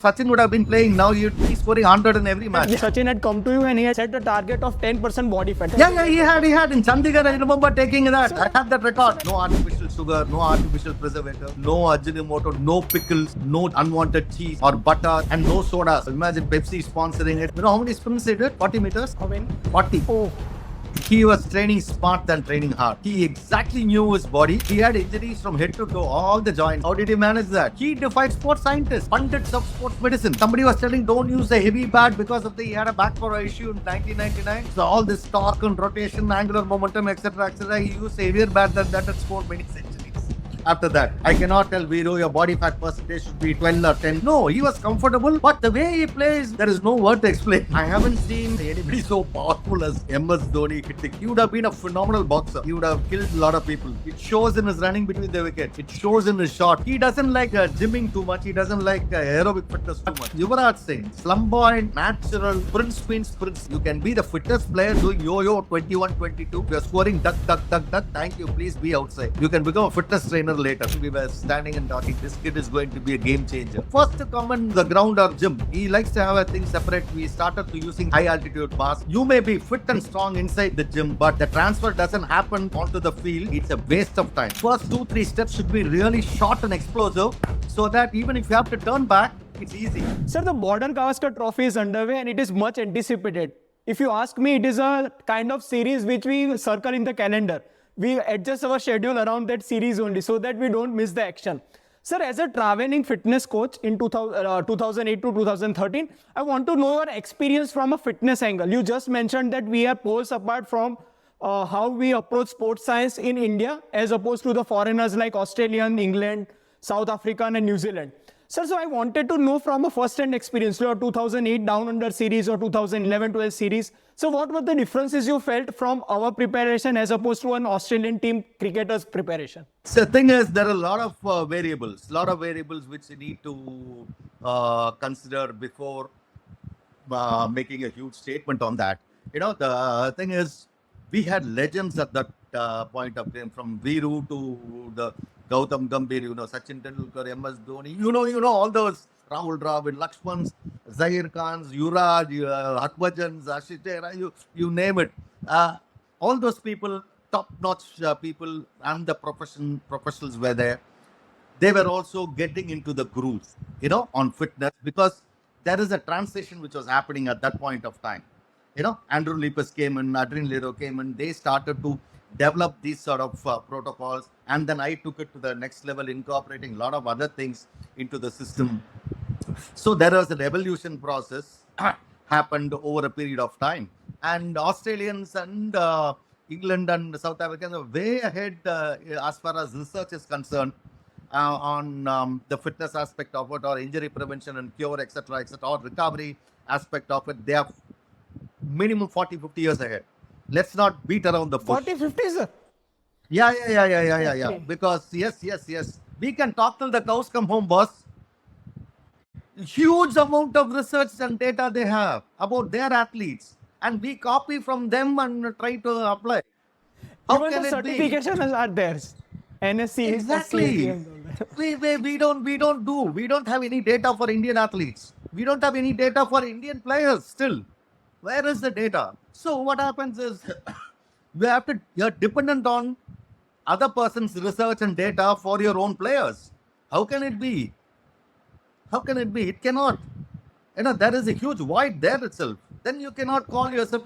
Sachin would have been playing now, he'd be scoring 100 in every match. Sachin had come to you and he had set a target of 10% body fat. Yeah, he had. In Chandigarh, I remember taking that. I have that record. No artificial sugar, no artificial preservative, no Ajinomoto, no pickles, no unwanted cheese or butter, and no sodas. Imagine Pepsi sponsoring it. You know how many sprints he did? 40 meters? How many? 40. Oh. He was training smart than training hard. He exactly knew his body. He had injuries from head to toe, all the joints. How did he manage that? He defied sports scientists, pundits of sports medicine. Somebody was telling don't use a heavy bat because he had a back power issue in 1999. So all this torque and rotation, angular momentum, etc., he used a heavier bat than that and scored many centuries. After that, I cannot tell Viru your body fat percentage should be 12 or 10. No, he was comfortable, but the way he plays, there is no word to explain. I haven't seen anybody so powerful as MS Dhoni hitting. He would have been a phenomenal boxer. He would have killed a lot of people. It shows in his running between the wickets. It shows in his shot. He doesn't like gymming too much. He doesn't like aerobic fitness too much. Yuvraj Singh, flamboyant, natural, sprints. You can be the fittest player doing yo-yo 21-22. You are scoring duck. Thank you. Please be outside. You can become a fitness trainer later. We were standing and talking. This kid is going to be a game changer. First to come in the ground or gym. He likes to have a thing separate. We started to using high altitude bars. You may be fit and strong inside the gym, but the transfer doesn't happen onto the field. It's a waste of time. First 2-3 steps should be really short and explosive so that even if you have to turn back, it's easy. Sir, the modern Gavaskar Trophy is underway and it is much anticipated. If you ask me, it is a kind of series which we circle in the calendar. We adjust our schedule around that series only so that we don't miss the action. Sir, as a traveling fitness coach in 2008 to 2013, I want to know your experience from a fitness angle. You just mentioned that we are poles apart from how we approach sports science in India as opposed to the foreigners like Australian, England, South African and New Zealand. Sir, so I wanted to know from a first-hand experience, your 2008 Down Under series or 2011-12 series. So what were the differences you felt from our preparation as opposed to an Australian team cricketer's preparation? So the thing is, there are a lot of variables which you need to consider before making a huge statement on that. You know, the thing is, we had legends at that point of time, from Viru to the Gautam Gambhir, Sachin Tendulkar, MS Dhoni, you know all those Rahul Dravid, Lakshmans, Zahir Khans, Yuvraj, Harbhajans, Ashitera, you name it. All those people, top-notch people, and the professionals were there. They were also getting into the groove, on fitness, because there is a transition which was happening at that point of time. Andrew Lepus came in, Adrian Lero came in. They started to develop these sort of protocols, and then I took it to the next level, incorporating a lot of other things into the system. So there was an evolution process happened over a period of time, and Australians and England and South Africans are way ahead as far as research is concerned on the fitness aspect of it, or injury prevention and cure, etc., or recovery aspect of it. They are minimum 40-50 years ahead. Let's not beat around the bush. 40-50, sir? Yeah. Okay. Because yes. We can talk till the cows come home, boss. Huge amount of research and data they have about their athletes, and we copy from them and try to apply. How Even can the it be? certifications are theirs. NSC. Exactly. We don't have any data for Indian athletes. We don't have any data for Indian players still. Where is the data? So what happens is you're dependent on other person's research and data for your own players. How can it be? It cannot. There is a huge void there itself. Then you cannot call yourself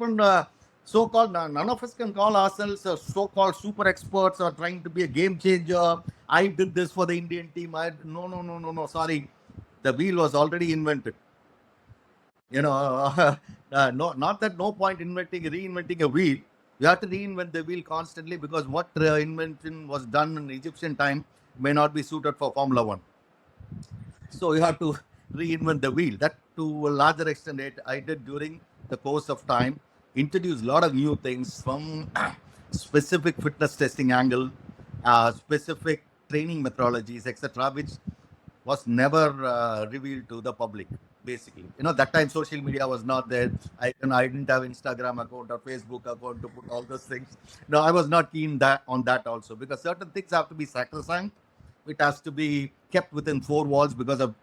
so-called, none of us can call ourselves so-called super experts or trying to be a game changer. I did this for the Indian team. No. Sorry. The wheel was already invented. Not that no point reinventing a wheel. You have to reinvent the wheel constantly, because what invention was done in Egyptian time may not be suited for Formula 1. So you have to reinvent the wheel. That, to a larger extent, I did during the course of time. Introduce a lot of new things, from specific fitness testing angle, specific training methodologies, etc., which was never revealed to the public. Basically, that time social media was not there. I didn't have Instagram account or Facebook account to put all those things. No, I was not keen on that also, because certain things have to be sacrosanct. It has to be kept within four walls because of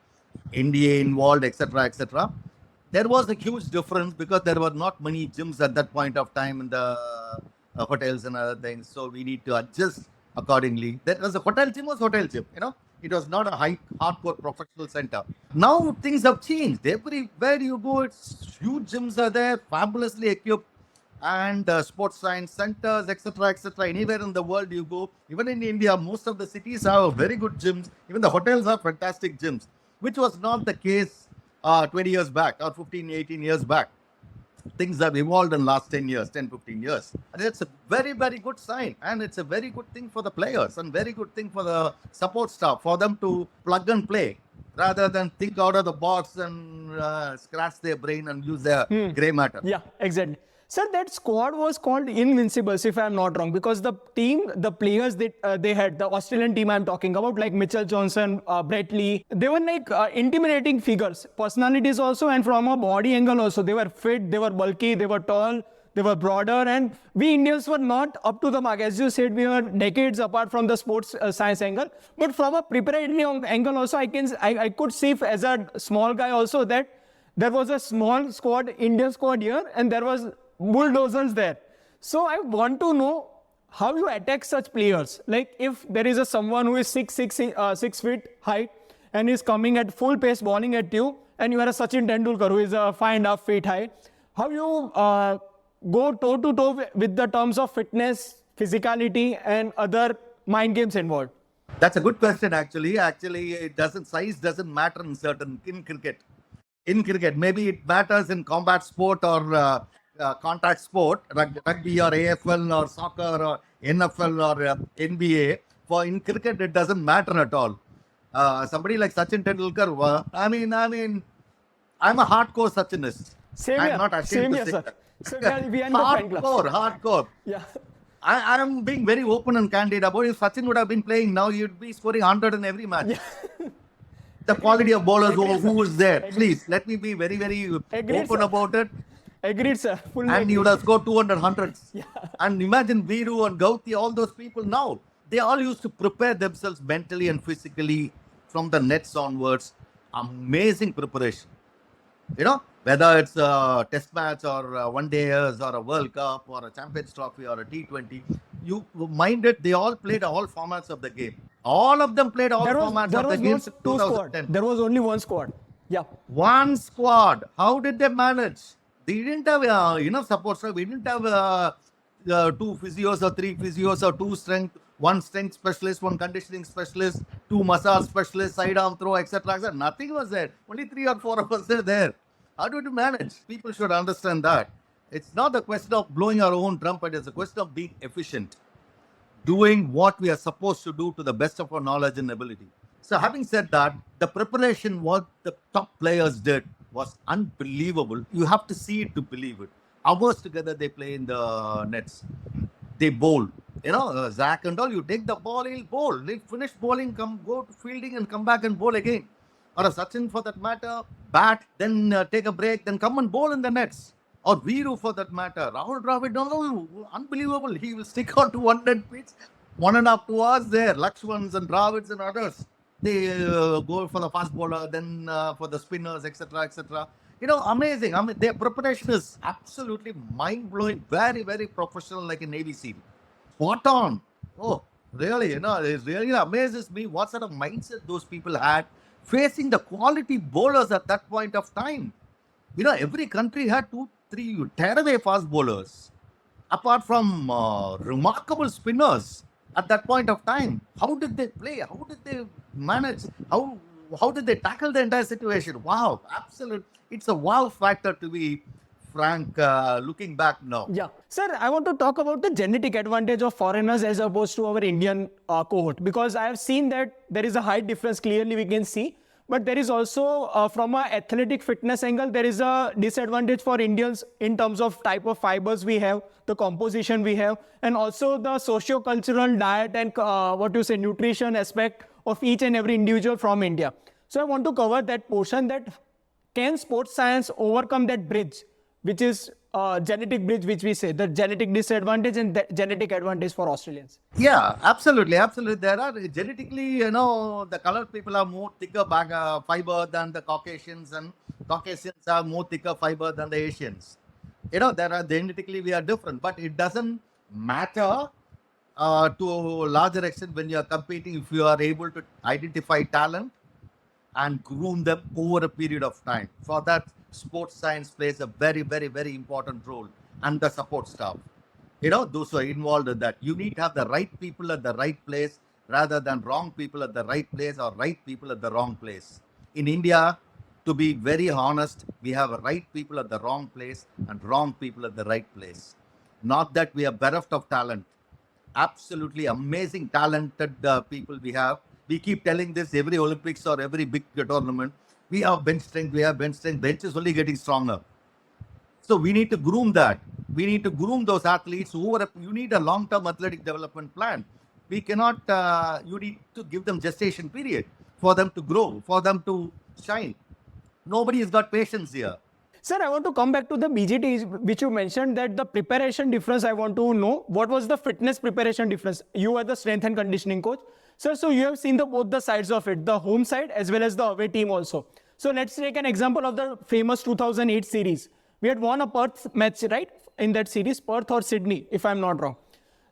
NDA involved, etc., etc. There was a huge difference because there were not many gyms at that point of time in the hotels and other things. So we need to adjust accordingly. There was a hotel gym was hotel gym, It was not a high hardcore professional center. Now things have changed. Everywhere you go, it's huge gyms are there, fabulously equipped, and sports science centers, etc., etc. Anywhere in the world you go, even in India, most of the cities have very good gyms. Even the hotels have fantastic gyms, which was not the case 20 years back or 15, 18 years back. Things have evolved in last 10 years, 10, 15 years. And it's a very, very good sign. And it's a very good thing for the players and very good thing for the support staff, for them to plug and play rather than think out of the box and scratch their brain and use their grey matter. Yeah, exactly. Sir, that squad was called Invincibles, if I'm not wrong, because the team, the players that they had, the Australian team I'm talking about, like Mitchell Johnson, Brett Lee, they were like intimidating figures, personalities also, and from a body angle also. They were fit, they were bulky, they were tall, they were broader, and we Indians were not up to the mark. As you said, we were decades apart from the sports science angle. But from a preparatory angle also, I could see as a small guy also that there was a small squad, Indian squad here, and there was bulldozers there. So I want to know how you attack such players. Like if there is someone who is 6 feet height and is coming at full pace bowling at you, and you are a Sachin Tendulkar who is 5.5 feet high, how you go toe to toe with the terms of fitness, physicality, and other mind games involved? That's a good question, actually. Actually, size doesn't matter in cricket. In cricket, maybe it matters in combat sport or contact sport, rugby or AFL or soccer or NFL or NBA. For in cricket, it doesn't matter at all. Somebody like Sachin Tendulkar, I'm a hardcore Sachinist. Same I'm here. not ashamed Same to here, say sir. that. So we are in the fan club. Hardcore. Yeah. I'm being very open and candid about it. If Sachin would have been playing now, you'd be scoring 100 in every match. Yeah. The quality of bowlers who is there. Please, let me be very, very open sir. about it. Agreed, sir. Fully And agreed. you would have scored 200 hundreds. Yeah. And imagine Viru and Gauti, all those people now. They all used to prepare themselves mentally and physically from the nets onwards. Amazing preparation. Whether it's a test match or a one-dayers or a World Cup or a Champions Trophy or a T20, you mind it, they all played all formats of the game. All of them played all formats of the game in 2010. There was only one squad. Yeah. One squad. How did they manage? They didn't have enough support. So we didn't have 2 physios or 3 physios or 2 strength, 1 strength specialist, 1 conditioning specialist, 2 massage specialists, side arm throw, etc. Nothing was there. Only 3 or 4 of us were there. How do you manage? People should understand that. It's not a question of blowing our own trumpet. It's a question of being efficient, doing what we are supposed to do to the best of our knowledge and ability. So having said that, the preparation, what the top players did was unbelievable. You have to see it to believe it. Hours together they play in the nets. They bowl. Zach and all, you take the ball, he'll bowl. They finish bowling, go to fielding and come back and bowl again. Or a Sachin for that matter, bat, then take a break, then come and bowl in the nets. Or Viru for that matter. Rahul Dravid, unbelievable. He will stick on to 100 pitch, 1.5 2 hours there. Lakshmans and Dravids and others. They go for the fast bowler, then for the spinners, etc., etc. Amazing. Their preparation is absolutely mind-blowing. Very, very professional, like a Navy SEAL. Spot on. Oh, really, it really amazes me what sort of mindset those people had facing the quality bowlers at that point of time. Every country had 2, 3 tearaway fast bowlers, apart from remarkable spinners at that point of time. How did they play? How did they manage? How did they tackle the entire situation? Wow, absolute. It's a wow factor, to be frank, looking back now. Yeah. Sir, I want to talk about the genetic advantage of foreigners as opposed to our Indian cohort, because I have seen that there is a height difference, clearly we can see. But there is also, from an athletic fitness angle, there is a disadvantage for Indians in terms of type of fibers we have, the composition we have, and also the socio-cultural diet and nutrition aspect of each and every individual from India. So I want to cover that portion, that can sports science overcome that bridge which is genetic bridge, which we say, the genetic disadvantage and the genetic advantage for Australians. Yeah, absolutely, absolutely. There are genetically, the colored people are more thicker fiber than the Caucasians, and Caucasians are more thicker fiber than the Asians. There are genetically we are different, but it doesn't matter to a larger extent when you are competing. If you are able to identify talent and groom them over a period of time, for that, sports science plays a very, very, very important role, and the support staff. Those who are involved in that. You need to have the right people at the right place rather than wrong people at the right place or right people at the wrong place. In India, to be very honest, we have right people at the wrong place and wrong people at the right place. Not that we are bereft of talent. Absolutely amazing, talented people we have. We keep telling this every Olympics or every big tournament. We have bench strength, we have bench strength. Bench is only getting stronger. So we need to groom that. We need to groom those athletes. You need a long-term athletic development plan. We cannot, you need to give them gestation period for them to grow, for them to shine. Nobody has got patience here. Sir, I want to come back to the BGT, which you mentioned that the preparation difference. I want to know what was the fitness preparation difference. You are the strength and conditioning coach. Sir, so you have seen both the sides of it, the home side as well as the away team also. So let's take an example of the famous 2008 series. We had won a Perth match, right? In that series, Perth or Sydney, if I'm not wrong.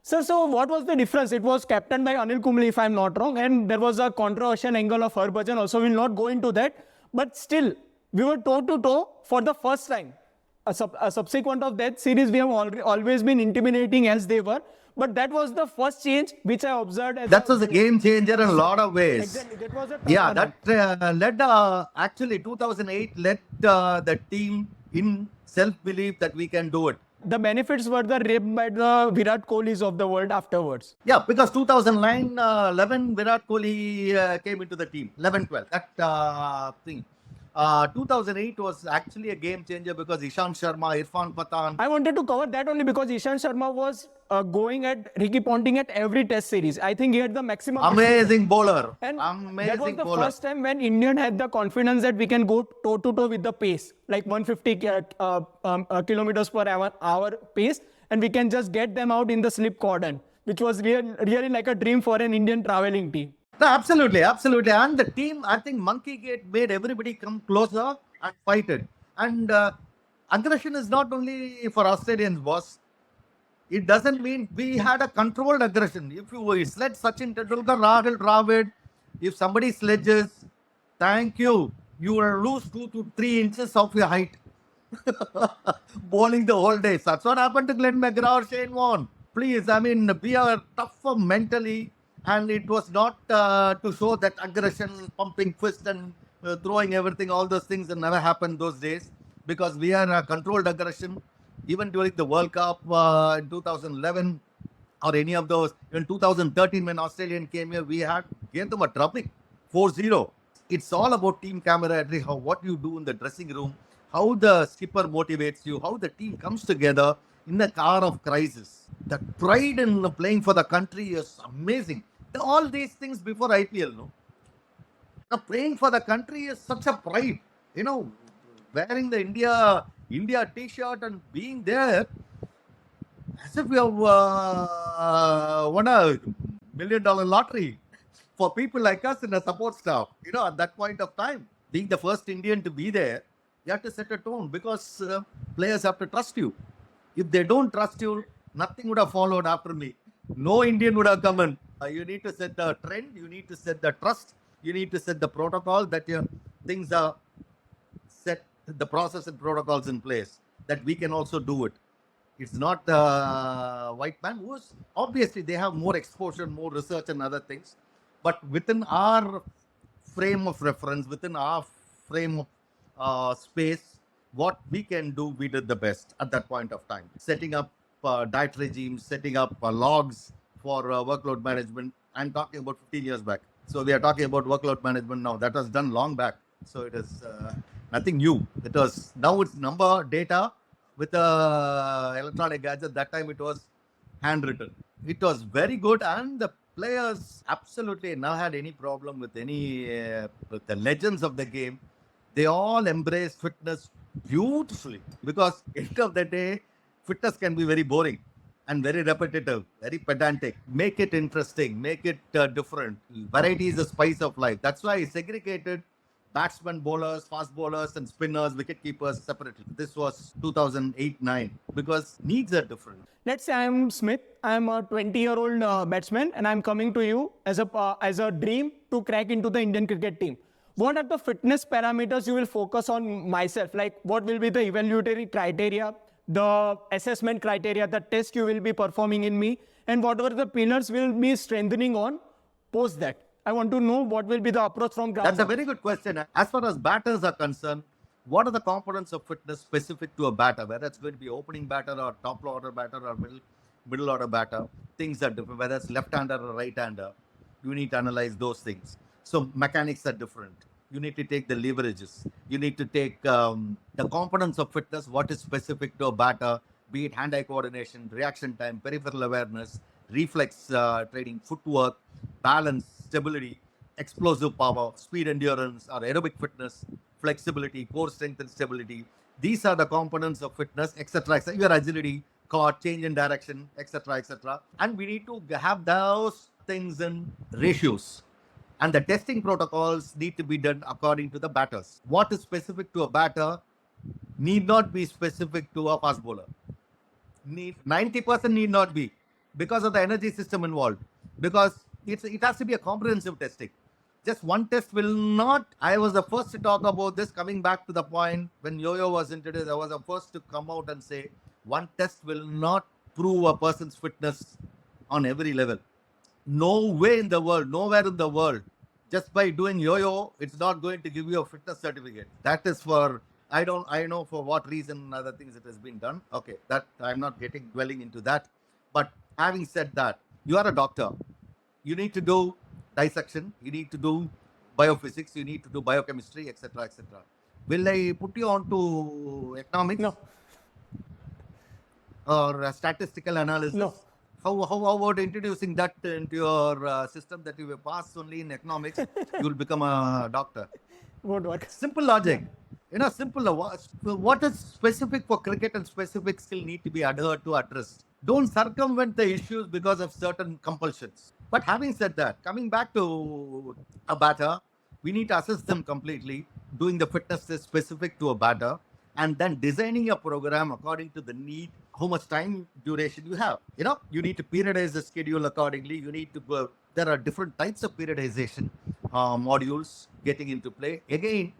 Sir, so what was the difference? It was captained by Anil Kumble, if I'm not wrong, and there was a controversial angle of Harbhajan. Also, we'll not go into that. But still, we were toe-to-toe for the first time. A subsequent of that series, we have always been intimidating as they were. But that was the first change which I observed. That was a game changer in a lot of ways. Exactly. That was a that led, actually 2008 led the team in self-belief that we can do it. The benefits were reaped by the Virat Kohlis of the world afterwards. Yeah, because 2009, 11, Virat Kohli came into the team. 11, 12, that thing. 2008 was actually a game changer because Ishant Sharma, Irfan Pathan. I wanted to cover that only because Ishant Sharma was going at Ricky Ponting at every test series. I think he had the maximum. Amazing bowler. And amazing that was the bowler. first time when Indian had the confidence that we can go toe-to-toe with the pace, like 150 kilometers per hour pace, and we can just get them out in the slip cordon, which was really like a dream for an Indian traveling team. No, absolutely, absolutely. And the team, I think Monkey Gate made everybody come closer and fight it. And aggression is not only for Australians, boss. It doesn't mean we had a controlled aggression. If you sledge Sachin Tendulkar, Rahul Dravid, if somebody sledges, thank you. You will lose 2 to 3 inches of your height. Bowling the whole day. That's what happened to Glenn McGrath or Shane Warne. Please, I mean, we are tougher mentally. And it was not to show that aggression, pumping fist and throwing everything, all those things that never happened those days. Because we are a controlled aggression. Even during the World Cup in 2011 or any of those. In 2013 when Australian came here, we gave them a drubbing, 4-0. It's all about team camaraderie, what you do in the dressing room, how the skipper motivates you, how the team comes together in the hour of crisis. The pride in playing for the country is amazing. All these things before IPL, no? Now, playing for the country is such a pride. Wearing the India t-shirt and being there as if we have won a $1 million lottery for people like us in the support staff. At that point of time, being the first Indian to be there, you have to set a tone because players have to trust you. If they don't trust you, nothing would have followed after me. No Indian would have come in. You need to set the trend. You need to set the trust. You need to set the protocol that your things are set, the process and protocols in place, that we can also do it. It's not the white man who's obviously they have more exposure, more research and other things. But within our frame of reference, within our frame of space, what we can do, we did the best at that point of time. Setting up diet regimes, setting up logs for workload management. I'm talking about 15 years back. So we are talking about workload management now. That was done long back. So it is nothing new. Now it's number data with electronic gadget. That time it was handwritten. It was very good, and the players absolutely never had any problem with any with the legends of the game. They all embrace fitness beautifully, because end of the day, fitness can be very boring and very repetitive, very pedantic. Make it interesting, make it different. Variety is the spice of life. That's why I segregated batsmen, bowlers, fast bowlers, and spinners, wicket keepers separately. This was 2008-9 because needs are different. Let's say I'm Smith. I'm a 20-year-old batsman, and I'm coming to you as a dream to crack into the Indian cricket team. What are the fitness parameters you will focus on myself? Like, what will be the evaluatory criteria, the assessment criteria, the test you will be performing in me, and what are the pillars will be strengthening on post that? I want to know what will be the approach from ground. That's a very good question. As far as batters are concerned, what are the components of fitness specific to a batter? Whether it's going to be opening batter or top order batter or middle order batter, things are different. Whether it's left-hander or right-hander, you need to analyze those things. So mechanics are different. You need to take the leverages. You need to take the components of fitness, what is specific to a batter, be it hand-eye coordination, reaction time, peripheral awareness, reflex training, footwork, balance, stability, explosive power, speed endurance, or aerobic fitness, flexibility, core strength and stability. These are the components of fitness, etc. etc. Your agility, core, change in direction, etc. etc. And we need to have those things in ratios. And the testing protocols need to be done according to the batters. What is specific to a batter need not be specific to a fast bowler. 90% need not be, because of the energy system involved, because it has to be a comprehensive testing. Just one test will not. I was the first to talk about this. Coming back to the point when yo-yo was introduced, I was the first to come out and say one test will not prove a person's fitness on every level. No way in the world, nowhere in the world. Just by doing yo-yo, it's not going to give you a fitness certificate. That is for I know for what reason and other things it has been done. Okay, that I'm not dwelling into that. But having said that, you are a doctor. You need to do dissection. You need to do biophysics. You need to do biochemistry, etc., etc. Will I put you on to economics? No. Or statistical analysis? No. How about introducing that into your system that you will pass only in economics? You will become a doctor. Won't work. Simple logic. Simple. What is specific for cricket and specific skill need to be adhered to, addressed. Don't circumvent the issues because of certain compulsions. But having said that, coming back to a batter, we need to assess them completely, doing the fitness test specific to a batter, and then designing a program according to the need, how much time duration you have. You need to periodize the schedule accordingly. You need to there are different types of periodization modules getting into play. Again,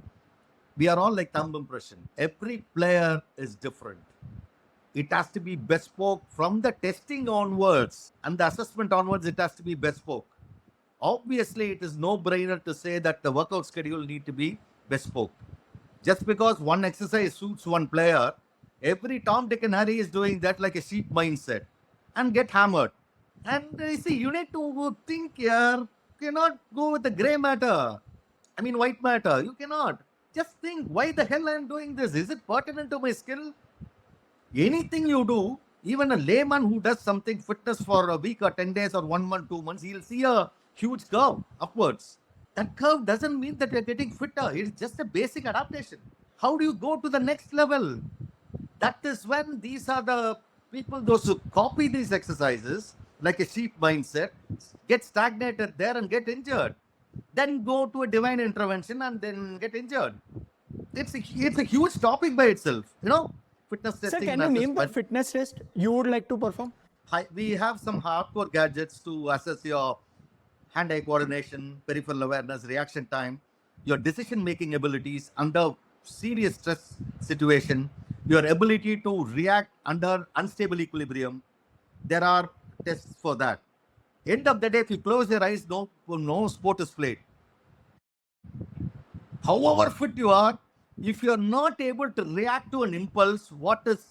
we are all like thumb impression. Every player is different. It has to be bespoke from the testing onwards and the assessment onwards. It has to be bespoke. Obviously, it is no brainer to say that the workout schedule need to be bespoke. Just because one exercise suits one player, every Tom, Dick, and Harry is doing that like a sheep mindset and get hammered. And see, you need to think here. You cannot go with the gray matter. White matter. You cannot. Just think, why the hell I am doing this? Is it pertinent to my skill? Anything you do, even a layman who does something fitness for a week or 10 days or 1 month, 2 months, he'll see a huge curve upwards. That curve doesn't mean that you're getting fitter. It's just a basic adaptation. How do you go to the next level? That is when these are the people, those who copy these exercises, like a sheep mindset, get stagnated there and get injured. Then go to a divine intervention and then get injured. It's a huge topic by itself. Fitness testing. Sir, can you name the fitness test you would like to perform? We have some hardcore gadgets to assess your hand-eye coordination, peripheral awareness, reaction time, your decision-making abilities under serious stress situation, your ability to react under unstable equilibrium. There are tests for that. End of the day, if you close your eyes, no sport is played. However fit you are, if you're not able to react to an impulse, what is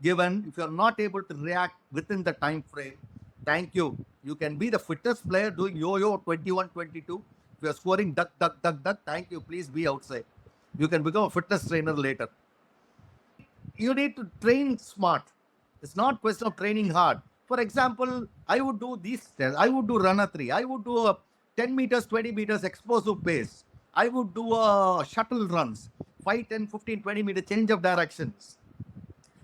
given, if you're not able to react within the time frame, thank you. You can be the fittest player doing yo-yo 21, 22. If you're scoring duck, thank you. Please be outside. You can become a fitness trainer later. You need to train smart. It's not a question of training hard. For example, I would do these tests. I would do runner 3. I would do a 10 meters, 20 meters explosive pace. I would do shuttle runs. 5, 10, 15, 20 meter change of directions.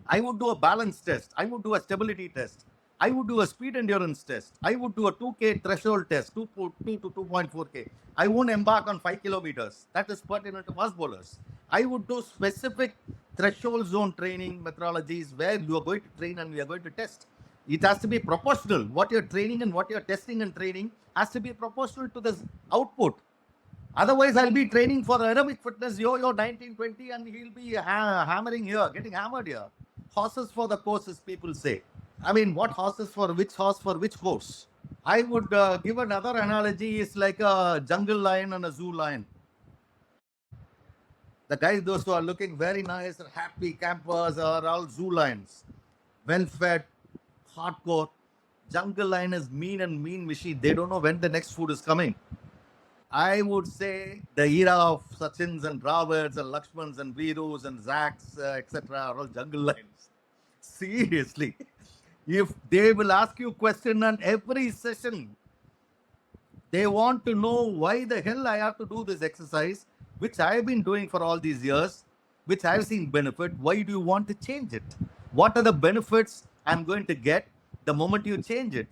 I would do a balance test. I would do a stability test. I would do a speed endurance test. I would do a 2K threshold test, 2 to 2.4K. I won't embark on 5 kilometers. That is pertinent to fast bowlers. I would do specific threshold zone training methodologies where you are going to train and we are going to test. It has to be proportional. What you're training and what you're testing and training has to be proportional to the output. Otherwise, I'll be training for aerobic fitness yo-yo 1920 and he'll be hammering here, getting hammered here. Horses for the courses, people say. I mean, what horses for which horse for which course? I would give another analogy. It's like a jungle lion and a zoo lion. The guys, those who are looking very nice and happy campers are all zoo lions. Well fed, hardcore. Jungle lion is mean and mean machine. They don't know when the next food is coming. I would say the era of Sachins and Dravits and Lakshmans and Virus and Zaks, etc. are all jungle lions. Seriously. If they will ask you a question on every session, they want to know why the hell I have to do this exercise, which I have been doing for all these years, which I have seen benefit. Why do you want to change it? What are the benefits I'm going to get the moment you change it?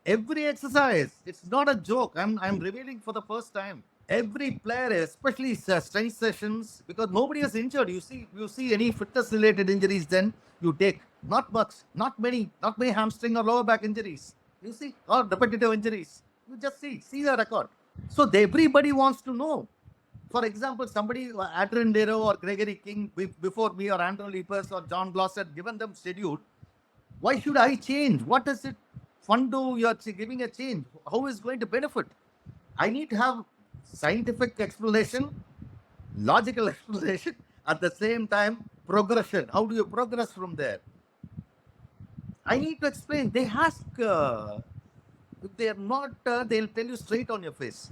Every exercise, it's not a joke. I'm revealing for the first time. Every player, especially strength sessions, because nobody is injured. You see any fitness related injuries, then you take not much, not many hamstring or lower back injuries. You see, or repetitive injuries. You just see the record. So everybody wants to know. For example, somebody, Adrian Dero or Gregory King before me, or Andrew Leapers or John Bloss had given them schedule. Why should I change? What does it fun do? You're giving a change. How is going to benefit? I need to have scientific explanation, logical explanation, at the same time, progression. How do you progress from there? I need to explain. They ask, if they are not, they'll tell you straight on your face.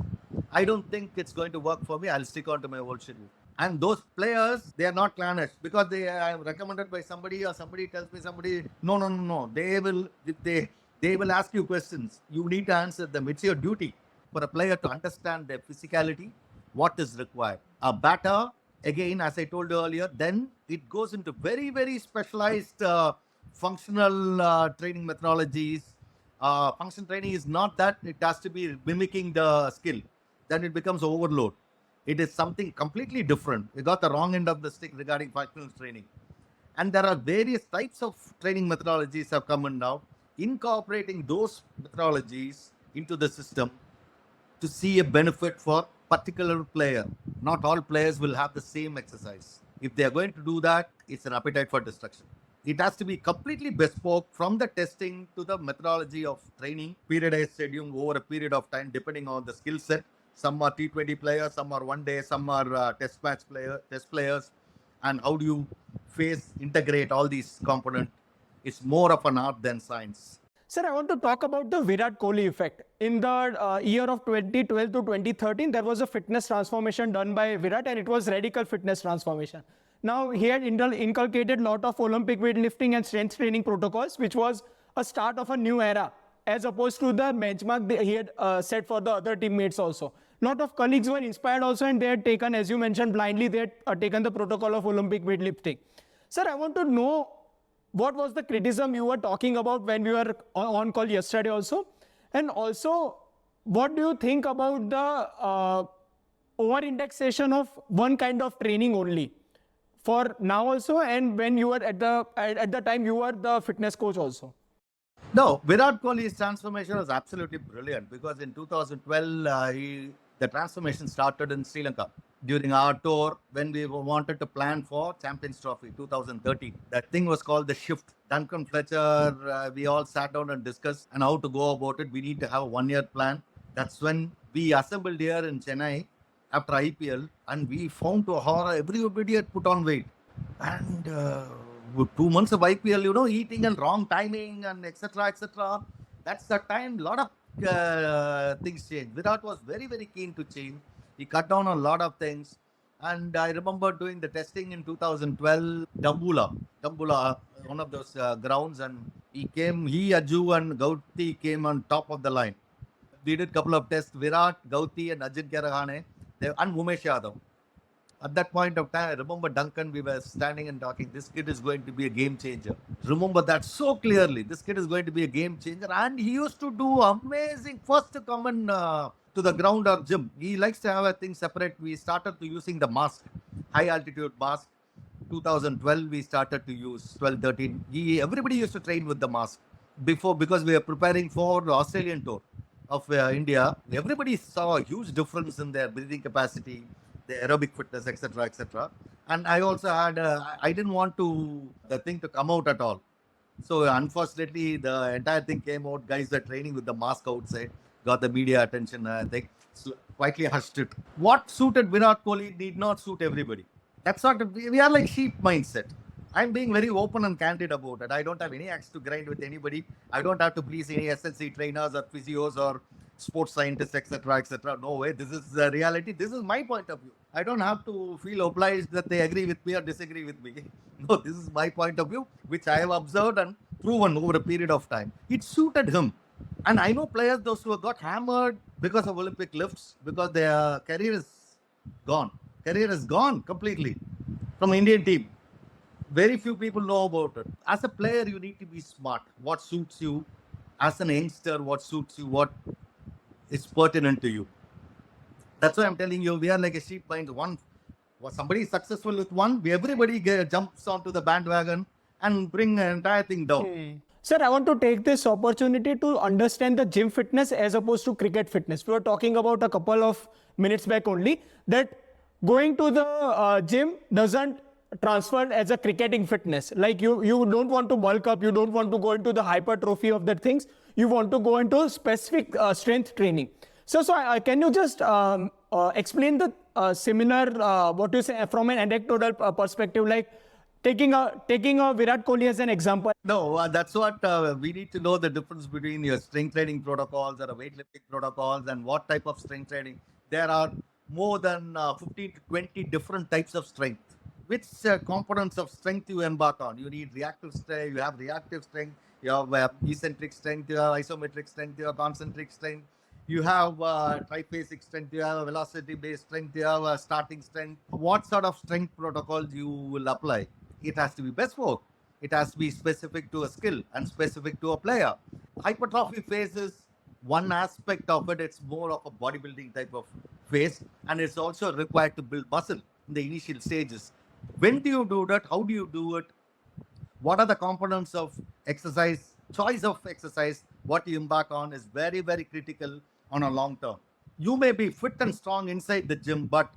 I don't think it's going to work for me. I'll stick on to my old schedule. And those players, they are not clannish because they are recommended by somebody or somebody tells me somebody. No. They will ask you questions. You need to answer them. It's your duty for a player to understand their physicality, what is required. A batter, again, as I told you earlier, then it goes into very, very specialized functional training methodologies. Function training is not that it has to be mimicking the skill. Then it becomes overload. It is something completely different. You got the wrong end of the stick regarding functional training. And there are various types of training methodologies have come in now, incorporating those methodologies into the system to see a benefit for particular player. Not all players will have the same exercise. If they are going to do that, it's an appetite for destruction. It has to be completely bespoke from the testing to the methodology of training, periodized scheduling over a period of time, depending on the skill set. Some are T20 players, some are one day, some are test players. And how do you integrate all these components? It's more of an art than science. Sir, I want to talk about the Virat Kohli effect. In the year of 2012 to 2013, there was a fitness transformation done by Virat, and it was radical fitness transformation. Now, he had inculcated a lot of Olympic weightlifting and strength training protocols, which was a start of a new era, as opposed to the benchmark he had set for the other teammates also. A lot of colleagues were inspired also, and they had taken, as you mentioned, blindly, they had taken the protocol of Olympic weightlifting. Sir, I want to know, what was the criticism you were talking about when we were on call yesterday also? And also, what do you think about the over-indexation of one kind of training only for now also, and when you were at the time you were the fitness coach also? No, Virat Kohli's transformation was absolutely brilliant because in 2012, the transformation started in Sri Lanka during our tour when we wanted to plan for Champions Trophy 2013. That thing was called the shift. Duncan Fletcher, we all sat down and discussed and how to go about it. We need to have a 1-year plan. That's when we assembled here in Chennai after IPL, and we found to our horror everybody had put on weight. And with 2 months of IPL, eating and wrong timing and etc. That's the time a lot of things changed. Virat was very, very keen to change. He cut down on a lot of things. And I remember doing the testing in 2012, Dambula, one of those grounds. And he, Aju and Gauti came on top of the line. We did a couple of tests, Virat, Gauti and Ajit Karahane and Umesh Yadav. At that point of time, I remember Duncan, we were standing and talking, this kid is going to be a game changer. Remember that so clearly. This kid is going to be a game changer. And he used to do amazing, first to come in to the ground or gym. He likes to have a thing separate. We started to using the mask, high altitude mask. 2012, we started to use 12, 13. Everybody used to train with the mask before because we are preparing for the Australian tour of India. Everybody saw a huge difference in their breathing capacity, the aerobic fitness, etc., etc. And I also had, I didn't want the thing to come out at all. So unfortunately, the entire thing came out. Guys were training with the mask outside, got the media attention. They quietly hushed it. What suited Virat Kohli did not suit everybody. That's not. We are like sheep mindset. I'm being very open and candid about it. I don't have any axe to grind with anybody. I don't have to please any SLC trainers or physios or sports scientists, etc., etc. No way. This is the reality. This is my point of view. I don't have to feel obliged that they agree with me or disagree with me. No, this is my point of view, which I have observed and proven over a period of time. It suited him. And I know players, those who got hammered because of Olympic lifts, because their career is gone. Career is gone completely from Indian team. Very few people know about it. As a player, you need to be smart. What suits you? As an youngster, what suits you? What is pertinent to you? That's why I'm telling you, we are like a sheep mind. Somebody is successful with one, everybody jumps onto the bandwagon and bring the entire thing down. Sir, I want to take this opportunity to understand the gym fitness as opposed to cricket fitness. We were talking about a couple of minutes back only that going to the gym doesn't transfer as a cricketing fitness. Like you don't want to bulk up, you don't want to go into the hypertrophy of the things. You want to go into specific strength training. So can you just explain the similar, what you say, from an anecdotal perspective, like taking a Virat Kohli as an example? No, that's what we need to know the difference between your strength training protocols or weightlifting protocols and what type of strength training. There are more than 15 to 20 different types of strength. Which components of strength you embark on? You need reactive strength, you have reactive strength, you have eccentric strength, you have isometric strength, you have concentric strength, you have triphasic strength, you have velocity-based strength, you have starting strength. What sort of strength protocols you will apply? It has to be bespoke. It has to be specific to a skill and specific to a player. Hypertrophy phase is one aspect of it. It's more of a bodybuilding type of phase, and it's also required to build muscle in the initial stages. When do you do that? How do you do it? What are the components of exercise? Choice of exercise, what you embark on is very, very critical on a long term. You may be fit and strong inside the gym, but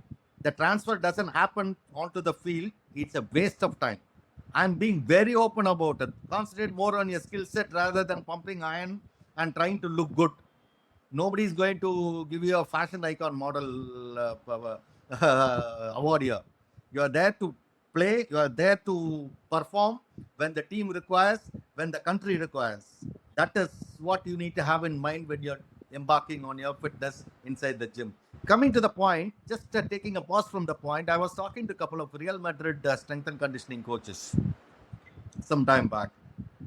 the transfer doesn't happen onto the field. It's a waste of time. I'm being very open about it. Concentrate more on your skill set rather than pumping iron and trying to look good. Nobody is going to give you a fashion icon model award here. You are there to play, you are there to perform when the team requires, when the country requires. That is what you need to have in mind when you're embarking on your fitness inside the gym. Coming to the point, just taking a pause from the point, I was talking to a couple of Real Madrid strength and conditioning coaches some time back.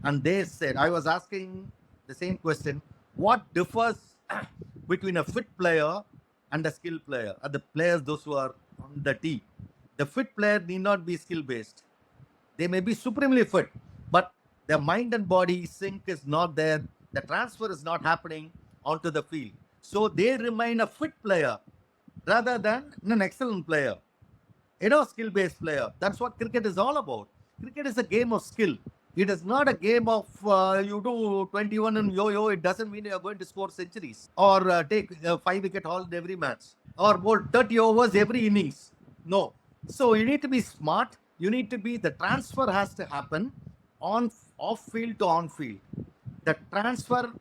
And they said, I was asking the same question, what differs between a fit player and a skilled player? Are the players those who are on the tee? The fit player need not be skill-based. They may be supremely fit, but their mind and body sync is not there. The transfer is not happening onto the field. So they remain a fit player rather than an excellent player. Skill-based player. That's what cricket is all about. Cricket is a game of skill. It is not a game of you do 21 and yo-yo. It doesn't mean you're going to score centuries or take a 5-wicket haul in every match or bowl 30 overs every innings. No. So you need to be smart. You need to be, the transfer has to happen off field to on field. The transfer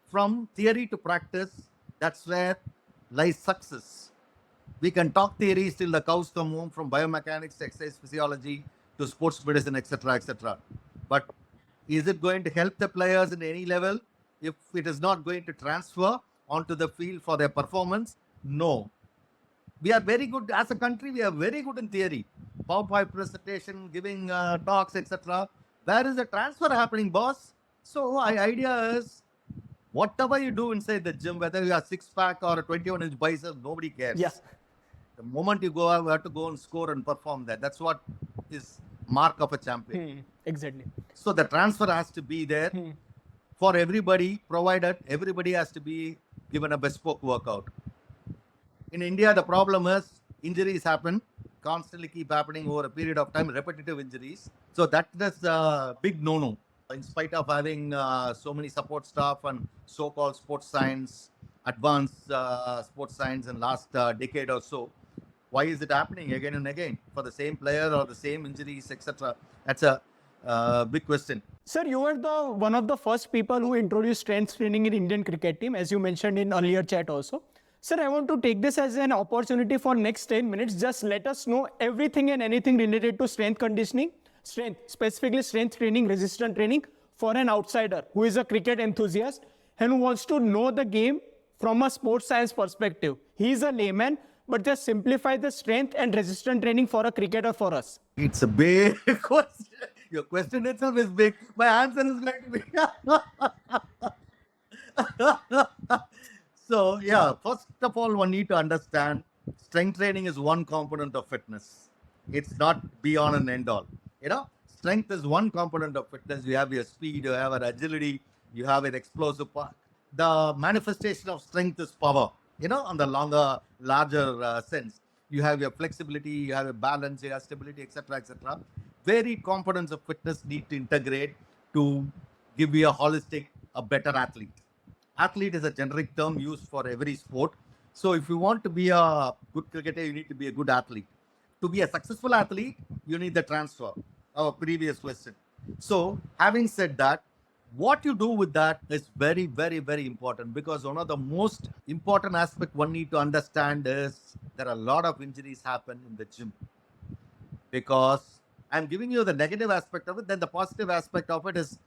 from theory to practice, that's where lies success. We can talk theories till the cows come home, from biomechanics to exercise physiology to sports medicine, etc., etc. But is it going to help the players in any level if it is not going to transfer onto the field for their performance? No. We are very good as a country. We are very good in theory, PowerPoint presentation, giving talks, etc. Where is the transfer happening, boss? So my idea is, whatever you do inside the gym, whether you have 6-pack or a 21-inch bicep, nobody cares. Yeah. The moment you go out, you have to go and score and perform that. That's what is mark of a champion. Exactly. So the transfer has to be there for everybody, provided everybody has to be given a bespoke workout. In India, the problem is injuries happen, constantly keep happening over a period of time, repetitive injuries. So that is a big no-no. In spite of having so many support staff and so-called sports science, advanced sports science in last decade or so, why is it happening again and again for the same player or the same injuries, etc.? That's a big question. Sir, you were the one of the first people who introduced strength training in Indian cricket team, as you mentioned in earlier chat also. Sir, I want to take this as an opportunity for next 10 minutes. Just let us know everything and anything related to strength conditioning, specifically strength training, resistance training for an outsider who is a cricket enthusiast and who wants to know the game from a sports science perspective. He is a layman, but just simplify the strength and resistance training for a cricketer for us. It's a big question. Your question itself is big. My answer is going to be. So, yeah, first of all, one need to understand strength training is one component of fitness. It's not beyond and end all. Strength is one component of fitness. You have your speed, you have your agility, you have an explosive part. The manifestation of strength is power, on the larger sense. You have your flexibility, you have your balance, you have stability, etc., etc. Varied components of fitness need to integrate to give you a better athlete. Athlete is a generic term used for every sport. So if you want to be a good cricketer, you need to be a good athlete. To be a successful athlete, you need the transfer. Our previous question. So having said that, what you do with that is very, very, very important, because one of the most important aspect one need to understand is there are a lot of injuries happen in the gym, because I'm giving you the negative aspect of it. Then the positive aspect of it is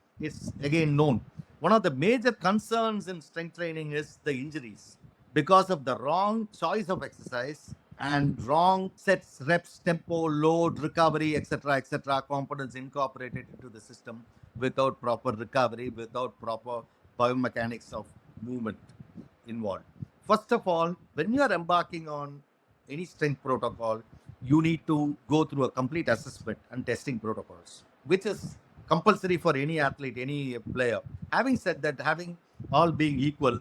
again known. One of the major concerns in strength training is the injuries because of the wrong choice of exercise and wrong sets, reps, tempo, load, recovery, etc., components incorporated into the system without proper recovery, without proper biomechanics of movement involved. First of all, when you are embarking on any strength protocol, you need to go through a complete assessment and testing protocols, which is compulsory for any athlete, any player. Having said that, having all being equal,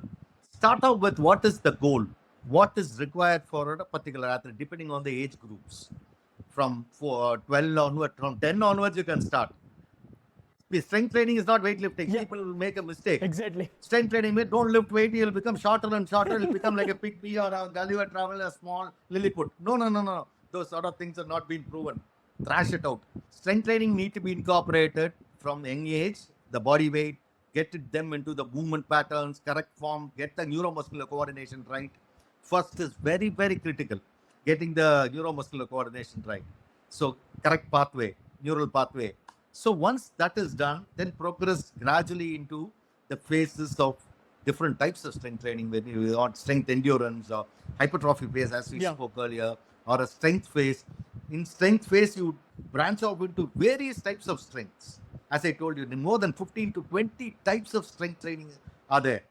start out with what is the goal, what is required for a particular athlete, depending on the age groups. From 12 onward, from 10 onwards, you can start. Strength training is not weightlifting. Yeah. People will make a mistake. Exactly. Strength training, don't lift weight, you'll become shorter and shorter. It'll become like a pygmy or a Gulliver travel, a small Lilliput. No. Those sort of things are not being proven. Thrash it out. Strength training need to be incorporated from young age, the body weight, get them into the movement patterns, correct form, get the neuromuscular coordination right. First is very, very critical, getting the neuromuscular coordination right. So correct pathway, neural pathway. So once that is done, then progress gradually into the phases of different types of strength training, when you want strength endurance or hypertrophy phase, as we spoke earlier, or a strength phase. In strength phase, you branch off into various types of strengths. As I told you, more than 15 to 20 types of strength training are there.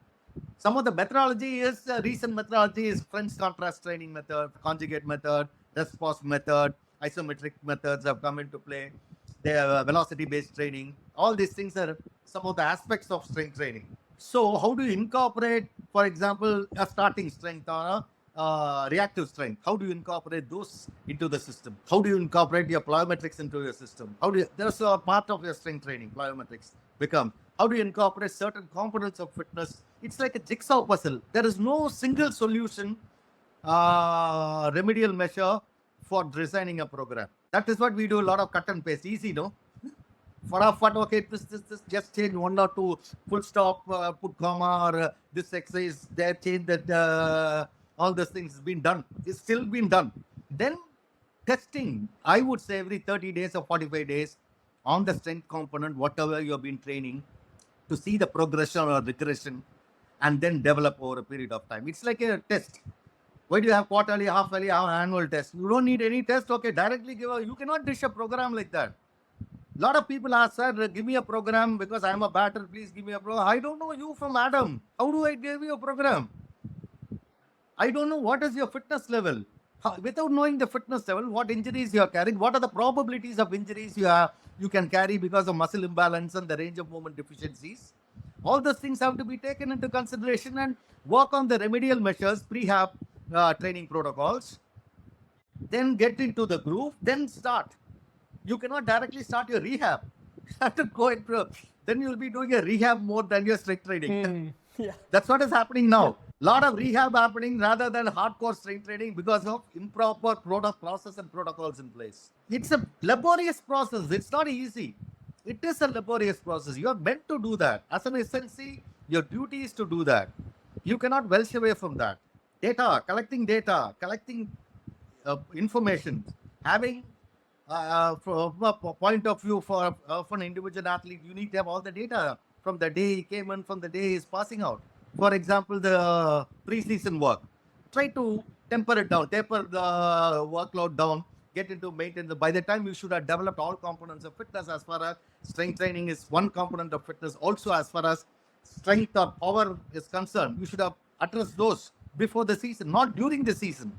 Some of the methodology is, recent methodology is French contrast training method, conjugate method, rest pause method, isometric methods have come into play. The velocity-based training, all these things are some of the aspects of strength training. So how do you incorporate, for example, a starting strength or a reactive strength? How do you incorporate those into the system? How do you incorporate your plyometrics into your system? There's a part of your strength training, plyometrics become. How do you incorporate certain components of fitness? It's like a jigsaw puzzle. There is no single solution, remedial measure for designing a program. That is what we do, a lot of cut and paste. Easy, no? Okay, this, just change one or two, full stop, put comma, or this exercise, there, change that, all those things has been done. It's still been done. Then testing, I would say every 30 days or 45 days on the strength component, whatever you have been training, to see the progression or regression, and then develop over a period of time. It's like a test. Why do you have quarterly, half-yearly, annual test? You don't need any test. Okay, directly you cannot dish a program like that. A lot of people ask, sir, give me a program because I'm a batter. Please give me a program. I don't know you from Adam. How do I give you a program? I don't know what is your fitness level. Without knowing the fitness level, what injuries you are carrying, what are the probabilities of injuries you can carry because of muscle imbalance and the range of movement deficiencies. All those things have to be taken into consideration and work on the remedial measures, prehab training protocols, then get into the groove, then start. You cannot directly start your rehab. You have to go into, then you'll be doing a rehab more than your strength training. Yeah. That's what is happening now. Lot of rehab happening rather than hardcore strength training because of improper product process and protocols in place. It's a laborious process. It's not easy. It is a laborious process. You are meant to do that. As an SNC, your duty is to do that. You cannot welch away from that. Data, collecting information, having from a point of view for an individual athlete, you need to have all the data from the day he came in, from the day he's passing out. For example, the pre-season work. Try to taper the workload down, get into maintenance. By the time you should have developed all components of fitness, as far as strength training is one component of fitness. Also, as far as strength or power is concerned, you should have addressed those before the season, not during the season.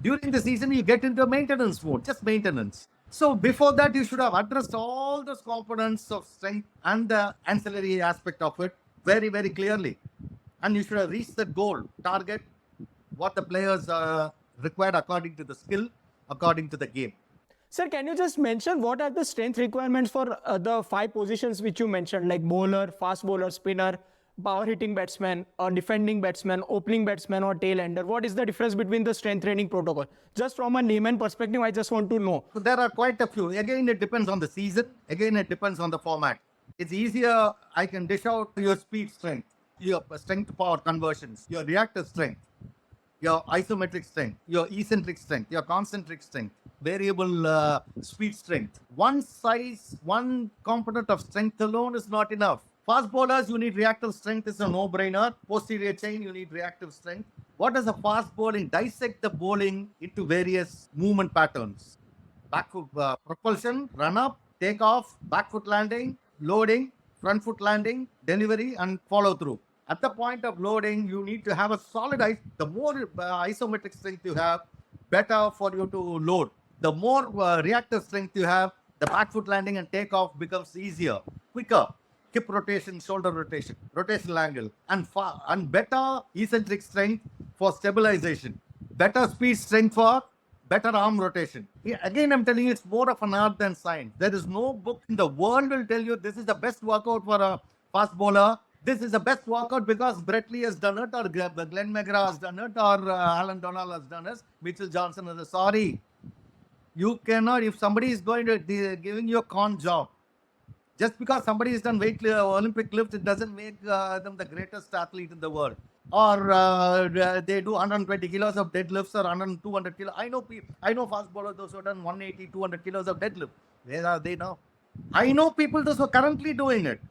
During the season, you get into maintenance mode, just maintenance. So before that, you should have addressed all those components of strength and the ancillary aspect of it very, very clearly. And you should have reached that goal, target, what the players required according to the skill, according to the game. Sir, can you just mention what are the strength requirements for the 5 positions which you mentioned, like bowler, fast bowler, spinner, power hitting batsman, or defending batsman, opening batsman, or tail ender? What is the difference between the strength training protocol? Just from a layman perspective, I just want to know. So there are quite a few. Again, it depends on the season. Again, it depends on the format. It's easier, I can dish out your speed strength, your strength to power conversions, your reactive strength, your isometric strength, your eccentric strength, your concentric strength, variable speed strength. One component of strength alone is not enough. Fast bowlers, you need reactive strength, is a no-brainer. Posterior chain, you need reactive strength. What is a fast bowling? Dissect the bowling into various movement patterns. Back foot propulsion, run up, take off, back foot landing, loading, front foot landing, delivery, and follow through. At the point of loading, you need to have a solid the more isometric strength you have, better for you to load. The more reactive strength you have, the back foot landing and takeoff becomes easier, quicker. Hip rotation, shoulder rotation, rotational angle, and better eccentric strength for stabilization, better speed strength for better arm rotation. Again, I'm telling you, it's more of an art than science. There is no book in the world will tell you this is the best workout for a fast bowler. This is the best workout because Brett Lee has done it, or Glenn McGrath has done it, or Alan Donald has done it, Mitchell Johnson has. Sorry, you cannot. If somebody is going to giving you a con job, just because somebody has done Olympic lift, it doesn't make them the greatest athlete in the world. Or they do 120 kilos of deadlifts or 200 kilos. I know fast bowlers those who have done 180, 200 kilos of deadlift. Where are they now? I know people those who are currently doing it.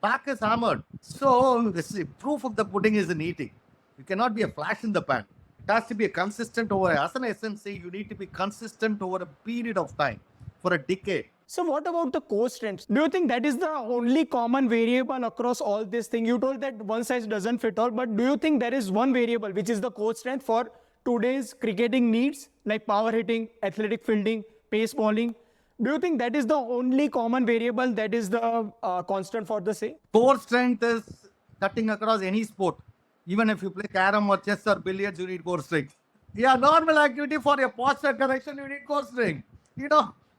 Back is hammered. So the proof of the pudding is in eating. You cannot be a flash in the pan. It has to be a consistent over. As an SNC, you need to be consistent over a period of time, for a decade. So what about the core strengths? Do you think that is the only common variable across all this thing? You told that one size doesn't fit all, but do you think there is one variable which is the core strength for today's cricketing needs, like power hitting, athletic fielding, pace bowling? Do you think that is the only common variable that is the constant for the same? Core strength is cutting across any sport. Even if you play carom or chess or billiards, you need core strength. Yeah, normal activity for your posture correction, you need core strength.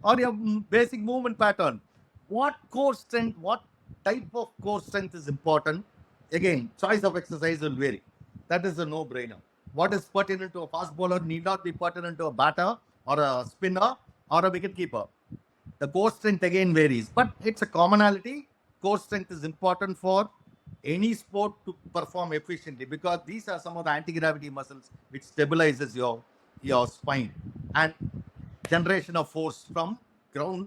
Or your basic movement pattern. What core strength, what type of core strength is important? Again, choice of exercise will vary. That is a no-brainer. What is pertinent to a fast bowler need not be pertinent to a batter or a spinner or a wicket keeper. The core strength again varies, but it's a commonality. Core strength is important for any sport to perform efficiently because these are some of the anti-gravity muscles which stabilizes your spine and generation of force from ground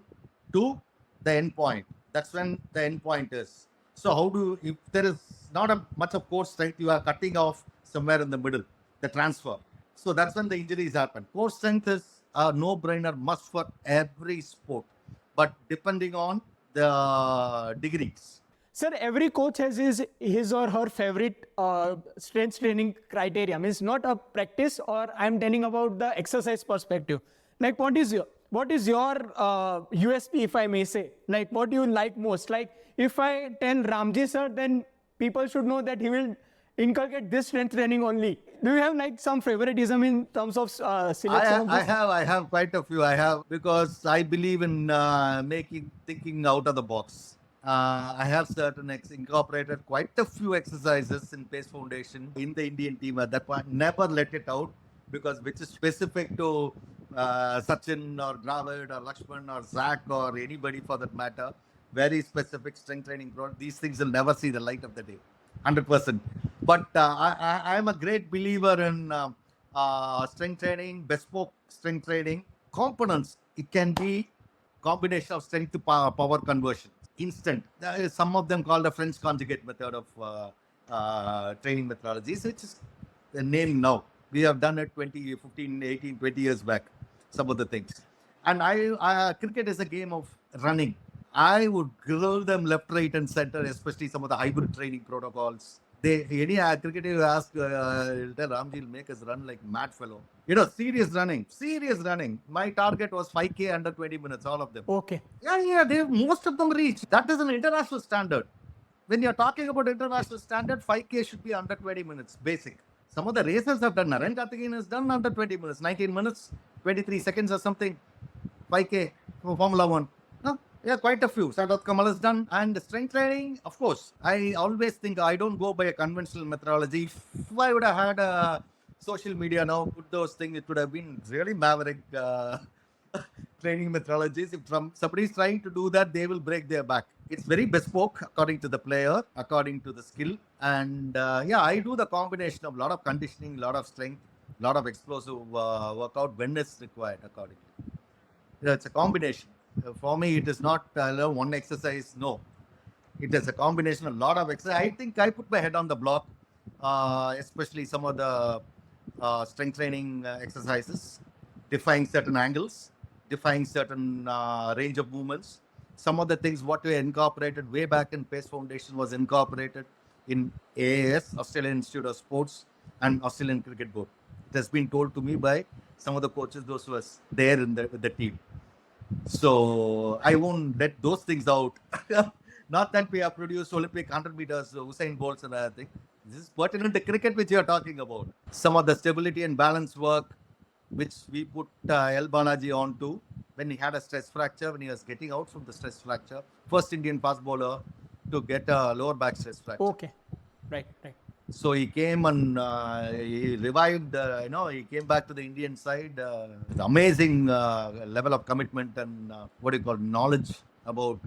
to the end point. That's when the end point is. So if there is not much of core strength, you are cutting off somewhere in the middle, the transfer. So that's when the injuries happen. Core strength is a no-brainer must for every sport, but depending on the degrees. Sir, every coach has his or her favorite strength training criteria. Means not a practice, or I'm telling about the exercise perspective. Like what is your USP, if I may say? Like what do you like most? Like if I tell Ramji sir, then people should know that he will inculcate this strength training only. Do you have like some favoritism in terms of selection of this? I have quite a few. I have, because I believe in thinking out of the box. I have incorporated quite a few exercises in Pace Foundation in the Indian team at that point. Never let it out, because which is specific to Sachin or Dravid or Lakshman or Zach or anybody for that matter. Very specific strength training. These things will never see the light of the day. 100%. But I'm a great believer in strength training, bespoke strength training. Components, it can be combination of strength to power conversion. Instant. There is some of them called the French conjugate method of training methodologies, which is the name now. We have done it 20, 15, 18, 20 years back, some of the things. And cricket is a game of running. I would grill them left, right, and center, especially some of the hybrid training protocols. Any cricketer you ask, tell Ramji will make us run like mad fellow. Serious running. My target was 5K under 20 minutes, all of them. Okay. Yeah, most of them reach. That is an international standard. When you're talking about international standard, 5K should be under 20 minutes, basic. Some of the racers have done. Naren Karthikeyan has done under 20 minutes, 19 minutes, 23 seconds or something. 5K for Formula 1. Yeah, quite a few. Sadat Kamal has done. And strength training, of course, I always think I don't go by a conventional methodology. If I would have had a social media now, put those things, it would have been really maverick training methodologies. If somebody is trying to do that, they will break their back. It's very bespoke according to the player, according to the skill. And I do the combination of a lot of conditioning, a lot of strength, a lot of explosive workout when it's required accordingly. It's a combination. For me, it is not one exercise. No, it is a combination of a lot of exercise. I think I put my head on the block, especially some of the strength training exercises, defying certain angles, defying certain range of movements. Some of the things what we incorporated way back in Pace Foundation was incorporated in AAS, Australian Institute of Sports, and Australian Cricket Board. It has been told to me by some of the coaches, those who were there in the team. So I won't let those things out. Not that we have produced Olympic 100 meters, Usain Bolts and other thing. This is pertinent to cricket, which you are talking about. Some of the stability and balance work, which we put L. Balaji on to when he had a stress fracture, when he was getting out from the stress fracture. First Indian fast bowler to get a lower back stress fracture. Okay, right. So he came and he revived, he came back to the Indian side. With amazing level of commitment and knowledge about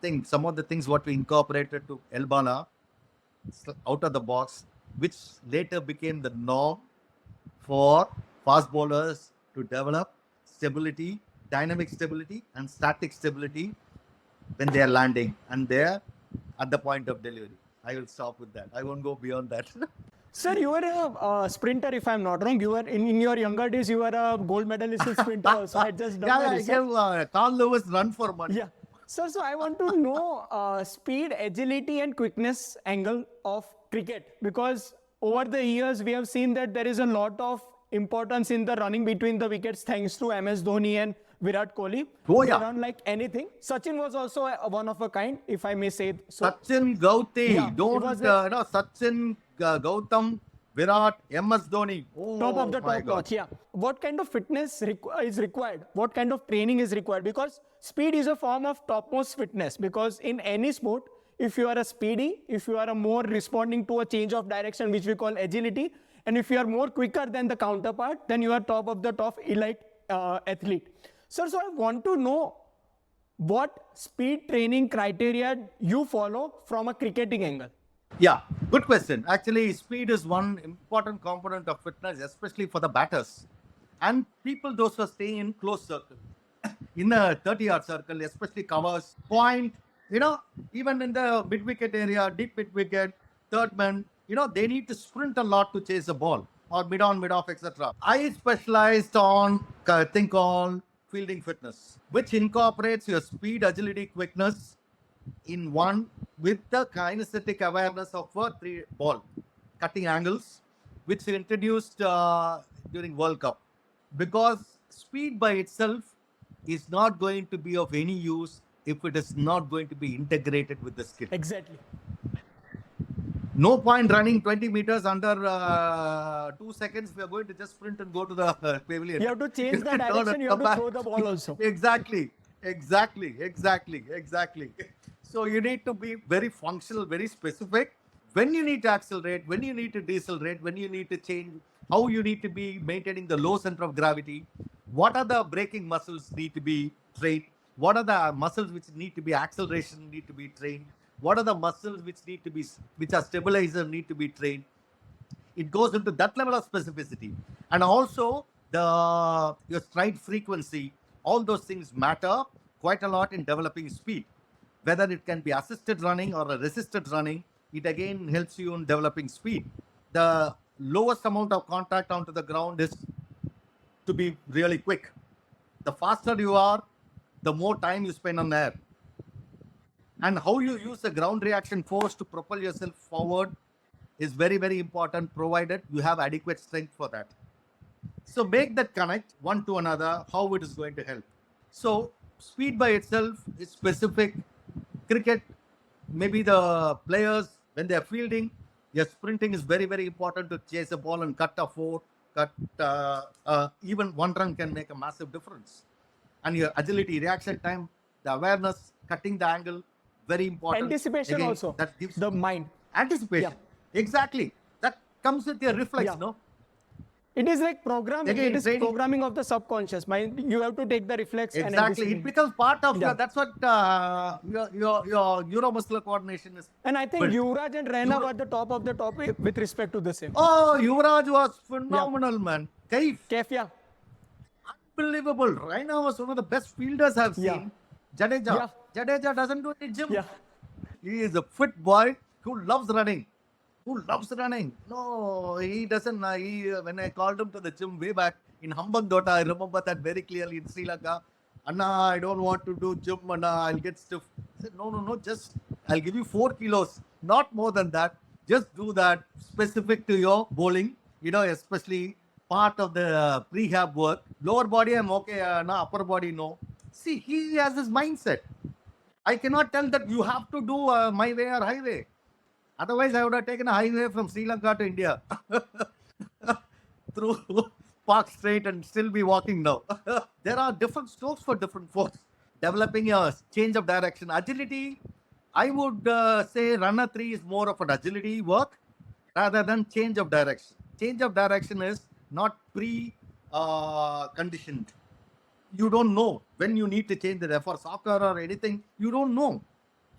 things. Some of the things what we incorporated to Elbana out of the box, which later became the norm for fast bowlers to develop stability, dynamic stability and static stability when they are landing and they are at the point of delivery. I will stop with that. I won't go beyond that. Sir, you were a sprinter, if I'm not wrong. You were in your younger days. You were a gold medalist in sprinter. Also, I just done I gave Carl Lewis run for money. Yeah, sir. So I want to know speed, agility, and quickness angle of cricket, because over the years we have seen that there is a lot of importance in the running between the wickets, thanks to MS Dhoni and Virat Kohli. Oh, yeah. They run like anything. Sachin was also one of a kind, if I may say so. Sachin, Gauti, yeah, Sachin, Gautam, Virat, MS Dhoni. Oh, top of the my top God. notch. Yeah. What kind of fitness is required? What kind of training is required? Because speed is a form of topmost fitness. Because in any sport, if you are a speedy, if you are a more responding to a change of direction, which we call agility, and if you are more quicker than the counterpart, then you are top of the top elite athlete. Sir, so I want to know what speed training criteria you follow from a cricketing angle. Yeah, good question. Actually, speed is one important component of fitness, especially for the batters. And people, those who are staying in close circle. In a 30-yard circle, especially covers, point, even in the mid-wicket area, deep mid-wicket, third man, they need to sprint a lot to chase the ball, or mid-on, mid-off, etc. I specialized on fielding fitness, which incorporates your speed, agility, quickness in one with the kinesthetic awareness of a three ball, cutting angles, which introduced during World Cup. Because speed by itself is not going to be of any use if it is not going to be integrated with the skill. Exactly. No point running 20 meters under 2 seconds. We are going to just sprint and go to the pavilion. You have to change the Turn and direction. You have come to back. throw the ball also. Exactly. So you need to be very functional, very specific. When you need to accelerate, when you need to decelerate, when you need to change, how you need to be maintaining the low center of gravity, what are the braking muscles need to be trained, what are the muscles which need to be acceleration need to be trained, what are the muscles which are stabilizer need to be trained. It goes into that level of specificity. And also your stride frequency, all those things matter quite a lot in developing speed. Whether it can be assisted running or a resisted running, it again helps you in developing speed. The lowest amount of contact onto the ground is to be really quick. The faster you are, the more time you spend on air. And how you use the ground reaction force to propel yourself forward is very, very important, provided you have adequate strength for that. So make that connect one to another, how it is going to help. So speed by itself is specific. Cricket, maybe the players, when they are fielding, your sprinting is very, very important to chase a ball and cut a four, even one run can make a massive difference. And your agility, reaction time, the awareness, cutting the angle, very important. Anticipation again, also, that gives the mind. Anticipation. Yeah. Exactly. That comes with your reflex, Yeah. no? It is like programming. Again, it is training. Programming of the subconscious mind. You have to take the reflex. And Exactly. It becomes part of Yeah. that's what your neuromuscular coordination is. And I think built. Yuvraj and Raina were the top of the top with respect to the same. Oh, Yuvraj was phenomenal, man. Kaif. Kef, yeah. Unbelievable. Raina was one of the best fielders I've Yeah. seen. Jadeja. Yeah. Jadeja doesn't do any gym. Yeah. He is a fit boy who loves running. No, he doesn't. When I called him to the gym way back in Hambantota, I remember that very clearly in Sri Lanka. Anna, I don't want to do gym, Anna, I'll get stiff. I said, no, just I'll give you 4 kilos, not more than that. Just do that specific to your bowling, especially part of the prehab work. Lower body, I'm okay, upper body, no. See, he has this mindset. I cannot tell that you have to do my way or highway. Otherwise, I would have taken a highway from Sri Lanka to India through Park Strait and still be walking now. There are different strokes for different folks. Developing a change of direction. Agility, I would say runner 3 is more of an agility work rather than change of direction. Change of direction is not pre-conditioned. You don't know when you need to change the for soccer or anything. You don't know.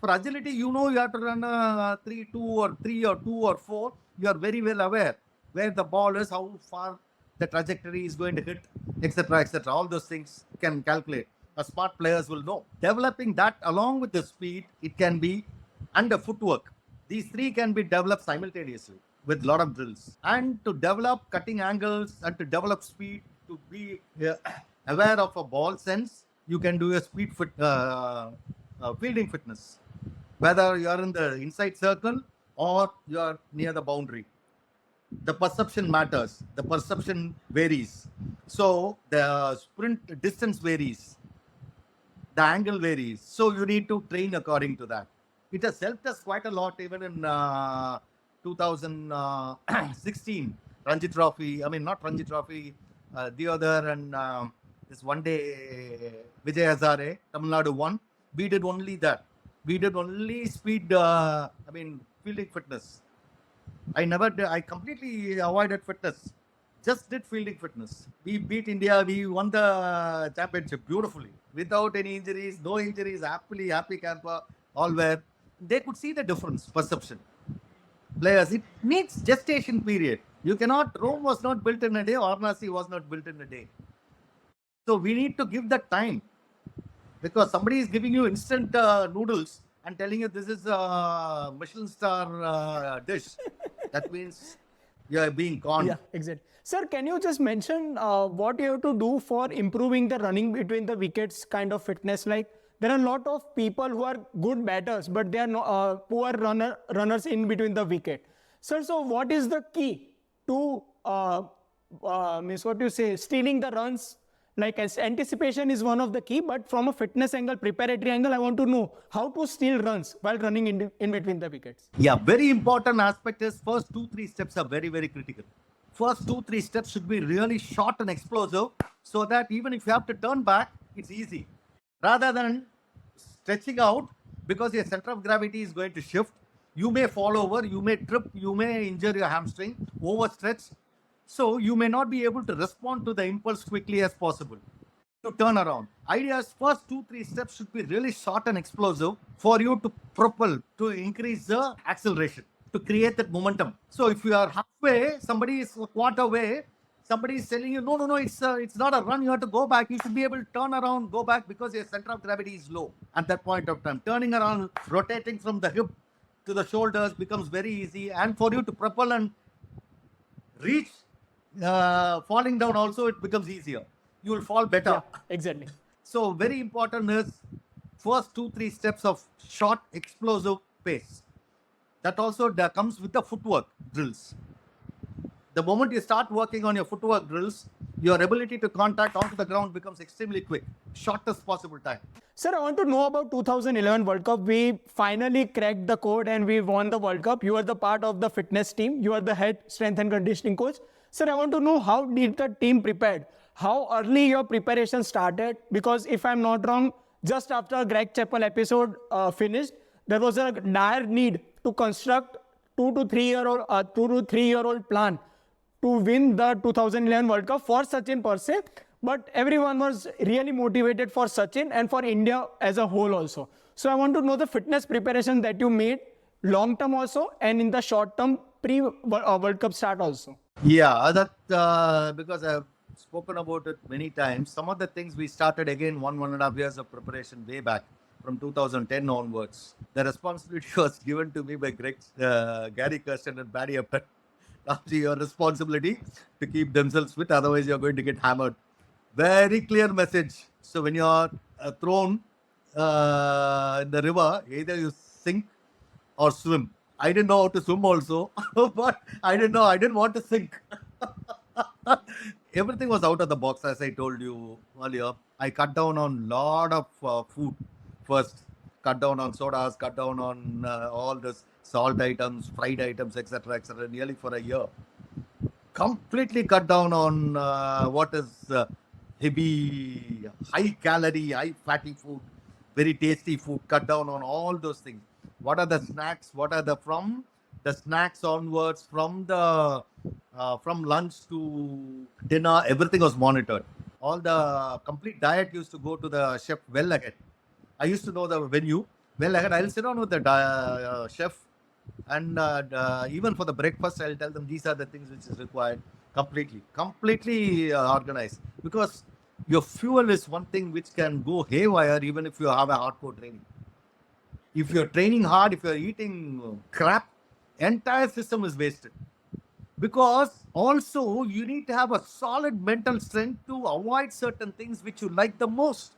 For agility, you have to run 3-2 or 3 or 2 or 4. You are very well aware where the ball is, how far the trajectory is going to hit, etc., etc. All those things can calculate. Smart players will know. Developing that along with the speed, it can be under footwork. These 3 can be developed simultaneously with a lot of drills. And to develop cutting angles and to develop speed, to be aware of a ball sense, you can do a speed fielding fitness. Whether you are in the inside circle or you are near the boundary. The perception matters. The perception varies. So the sprint distance varies. The angle varies. So you need to train according to that. It has helped us quite a lot even in 2016 Ranji Trophy. I mean, not Ranji Trophy, the other, and this one day Vijay Hazare, Tamil Nadu won. We did only that. We did only speed, fielding fitness. I completely avoided fitness. Just did fielding fitness. We beat India. We won the championship beautifully. Without any injuries, no injuries, happy camper, all were. They could see the difference, perception. Players, it needs gestation period. You cannot, Rome was not built in a day, Varanasi was not built in a day. So we need to give that time. Because somebody is giving you instant noodles and telling you this is a Michelin star dish. That means you are being conned. Yeah, exactly. Sir, can you just mention what you have to do for improving the running between the wickets kind of fitness? Like there are a lot of people who are good batters, but they are poor runners in between the wicket. Sir, so what is the key to stealing the runs? Like, as anticipation is one of the key, but from a fitness angle, preparatory angle, I want to know how to steal runs while running in between the wickets. Yeah, very important aspect is first 2-3 steps are very, very critical. First 2-3 steps should be really short and explosive so that even if you have to turn back, it's easy. Rather than stretching out, because your center of gravity is going to shift, you may fall over, you may trip, you may injure your hamstring, overstretch. So you may not be able to respond to the impulse quickly as possible to turn around. Ideas first 2-3 steps should be really short and explosive for you to propel, to increase the acceleration, to create that momentum. So if you are halfway, somebody is a quarter way, somebody is telling you, no, it's not a run, you have to go back. You should be able to turn around, go back because your center of gravity is low at that point of time. Turning around, rotating from the hip to the shoulders becomes very easy. And for you to propel and reach, falling down also, it becomes easier. You will fall better. Yeah, exactly. So very important is first 2-3 steps of short explosive pace. That also comes with the footwork drills. The moment you start working on your footwork drills, your ability to contact onto the ground becomes extremely quick, shortest possible time. Sir, I want to know about 2011 World Cup. We finally cracked the code and we won the World Cup. You are the part of the fitness team. You are the head strength and conditioning coach. Sir, I want to know, how did the team prepared? How early your preparation started? Because if I'm not wrong, just after Greg Chappell episode finished, there was a dire need to construct 2 to 3 year old plan to win the 2011 World Cup for Sachin per se. But everyone was really motivated for Sachin and for India as a whole also. So I want to know the fitness preparation that you made long term also and in the short term pre-World Cup start also. Yeah, that because I've spoken about it many times. Some of the things we started again 1.5 years of preparation way back from 2010 onwards. The responsibility was given to me by Gary Kirsten and Barry Upton. Ramji, your responsibility to keep themselves fit, otherwise you're going to get hammered. Very clear message. So when you are thrown in the river, either you sink or swim. I didn't know how to swim also, but I didn't want to sink. Everything was out of the box, as I told you earlier. I cut down on lot of food first. Cut down on sodas, cut down on all the salt items, fried items, etc., etc. Nearly for a year. Completely cut down on what is heavy, high calorie, high fatty food, very tasty food. Cut down on all those things. What are the snacks? What are from the snacks onwards, from lunch to dinner, everything was monitored. All the complete diet used to go to the chef well ahead. I used to know the venue well ahead. I'll sit down with the chef, and even for the breakfast, I'll tell them these are the things which is required. Completely organized, because your fuel is one thing which can go haywire even if you have a hardcore training. If you're training hard, if you're eating crap, entire system is wasted. Because also you need to have a solid mental strength to avoid certain things which you like the most.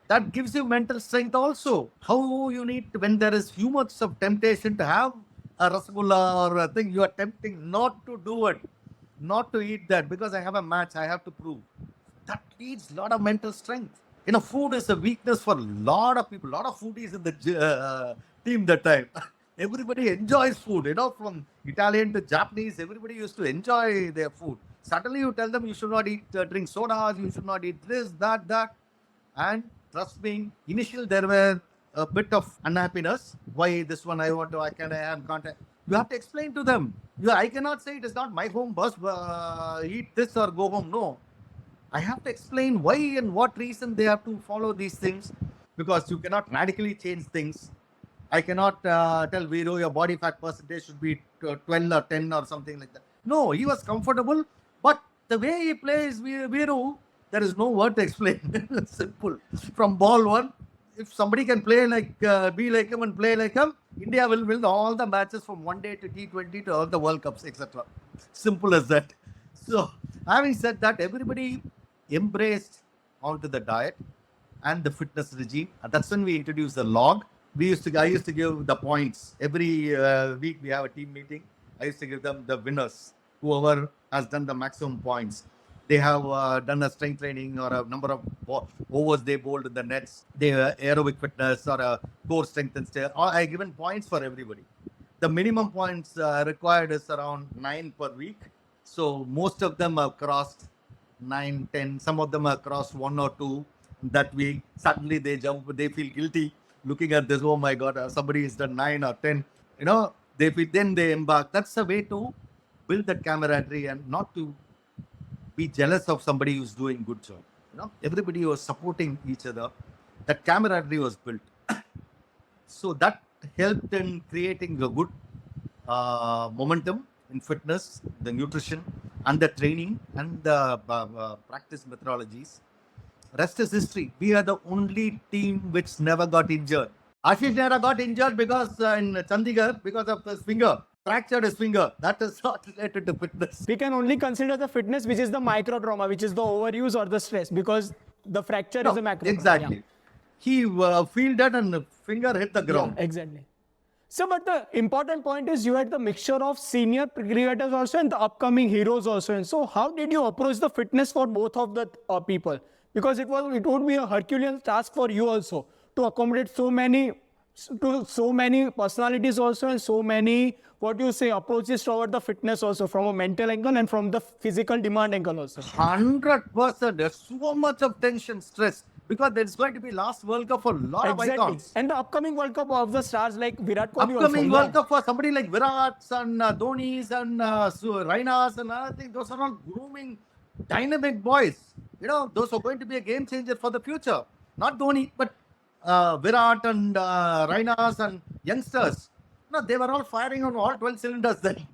That gives you mental strength also. How you need to, when there is humors of temptation to have a rasgulla or a thing, you are tempting not to do it, not to eat that, because I have a match, I have to prove. That needs a lot of mental strength. Food is a weakness for a lot of people. A lot of foodies in the team that time. Everybody enjoys food, from Italian to Japanese, everybody used to enjoy their food. Suddenly you tell them you should not eat, drink sodas, you should not eat this, that. And trust me, initially there were a bit of unhappiness. Why this one I want to, I can't. You have to explain to them. I cannot say it is not my home, boss, eat this or go home. No. I have to explain why and what reason they have to follow these things, because you cannot radically change things. I cannot tell Viru your body fat percentage should be 12 or 10 or something like that. No, he was comfortable, but the way he plays Viru, there is no word to explain. Simple. From ball one, if somebody can play like, be like him and play like him, India will win all the matches from one day to T20 to all the World Cups, etc. Simple as that. So, having said that, everybody embraced onto the diet. and the fitness regime. And that's when we introduced the log. I used to give the points every week. We have a team meeting. I used to give them the winners, whoever has done the maximum points. They have done a strength training or a number of overs they bowled in the nets. They aerobic fitness or a core strength and stay. I given points for everybody. The minimum points required is around 9 per week. So most of them have crossed 9, 10. Some of them have crossed 1 or 2 that week. Suddenly they jump, they feel guilty looking at this. Oh my God, somebody has done 9 or 10. Then they embark. That's a way to build that camaraderie and not to be jealous of somebody who's doing good job. Everybody was supporting each other. That camaraderie was built. So that helped in creating a good momentum in fitness, the nutrition, and the training and the practice methodologies. Rest is history. We are the only team which never got injured. Ashish never got injured because in Chandigarh because of his finger. Fractured his finger. That is not related to fitness. We can only consider the fitness, which is the micro trauma, which is the overuse or the stress, because the fracture is a macro trauma. Exactly. Yeah. He fielded and the finger hit the ground. Yeah, exactly. So, but the important point is you had the mixture of senior cricketers also and the upcoming heroes also. And so, how did you approach the fitness for both of the people? Because it would be a Herculean task for you also to accommodate so many personalities also and so many approaches toward the fitness also from a mental angle and from the physical demand angle also. 100%. There's so much of tension, stress. Because there's going to be last World Cup for a lot of icons. And the upcoming World Cup of the stars like Virat Kohli. Upcoming World Cup for somebody like Virat and Dhoni's and Rainas and other things. Those are all grooming dynamic boys. Those are going to be a game changer for the future. Not Dhoni, but Virat and Rainas and youngsters. They were all firing on all 12 cylinders then.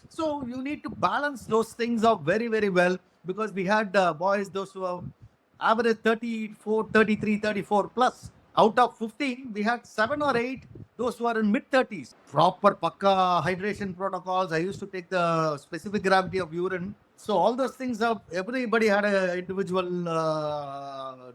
So you need to balance those things out very, very well because we had boys, those who have average 34, 33, 34 plus. Out of 15, we had 7 or 8, those who are in mid-30s. Proper pakka hydration protocols. I used to take the specific gravity of urine. So all those things, everybody had an individual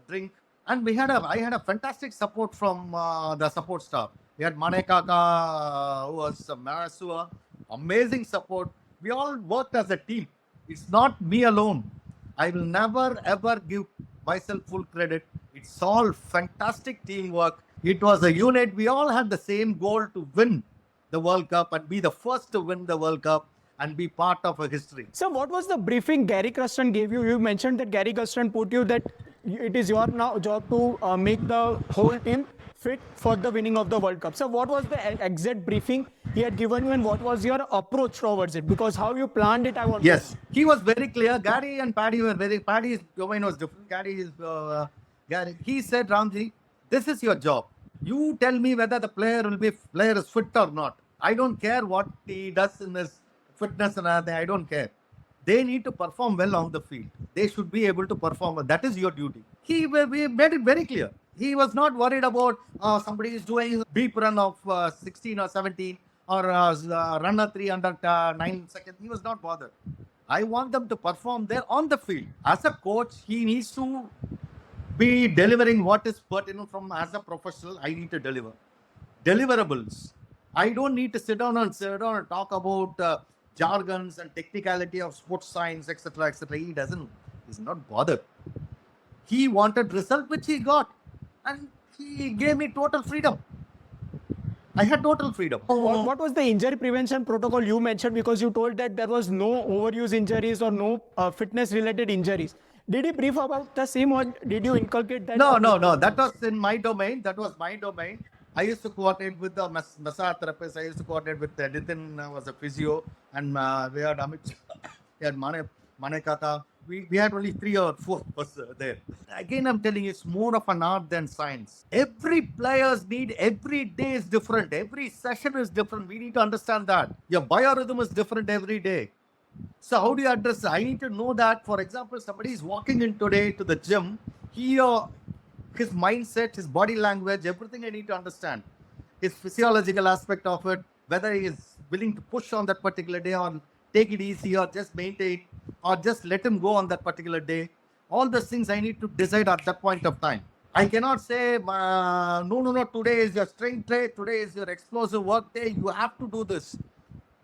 drink. And I had a fantastic support from the support staff. We had Mane Kaka, who was a Marasua. Amazing support. We all worked as a team. It's not me alone. I will never ever give myself full credit. It's all fantastic teamwork. It was a unit. We all had the same goal to win the World Cup and be the first to win the World Cup and be part of a history. So what was the briefing Gary Cruston gave you? You mentioned that Gary Cruston put you that it is your now job to make the whole team fit for the winning of the World Cup. So what was the exact briefing he had given you and what was your approach towards it? Because how you planned it, I want Yes, to know. He was very clear. Gary and Paddy were Paddy's domain was different. Gary. He said, Ramji, this is your job. You tell me whether the player is fit or not. I don't care what he does in his fitness and other. I don't care. They need to perform well on the field. They should be able to perform. That is your duty. We made it very clear. He was not worried about somebody is doing a beep run of 16 or 17 or run a 3 under 9 seconds. He was not bothered. I want them to perform there on the field. As a coach, he needs to be delivering what is pertinent from as a professional. I need to deliver deliverables. I don't need to sit down and talk about jargons and technicality of sports science, etc., etc. He's not bothered. He wanted result, which he got, and he gave me total freedom. I had total freedom. What was the injury prevention protocol you mentioned? Because you told that there was no overuse injuries or no fitness-related injuries. Did he brief about the same or did you inculcate that? No. That was in my domain. I used to coordinate with the massage therapist. I used to coordinate with Nitin, was a physio, and we had Amit, we had Mane Kaka. We had only 3 or 4 of us there. Again, I'm telling you, it's more of an art than science. Every every day is different. Every session is different. We need to understand that. Your biorhythm is different every day. So how do you address it? I need to know that, for example, somebody is walking in today to the gym. His mindset, his body language, everything I need to understand. His physiological aspect of it, whether he is willing to push on that particular day or take it easy or just maintain or just let him go on that particular day. All those things I need to decide at that point of time. I cannot say, no, today is your strength day, today is your explosive work day, you have to do this.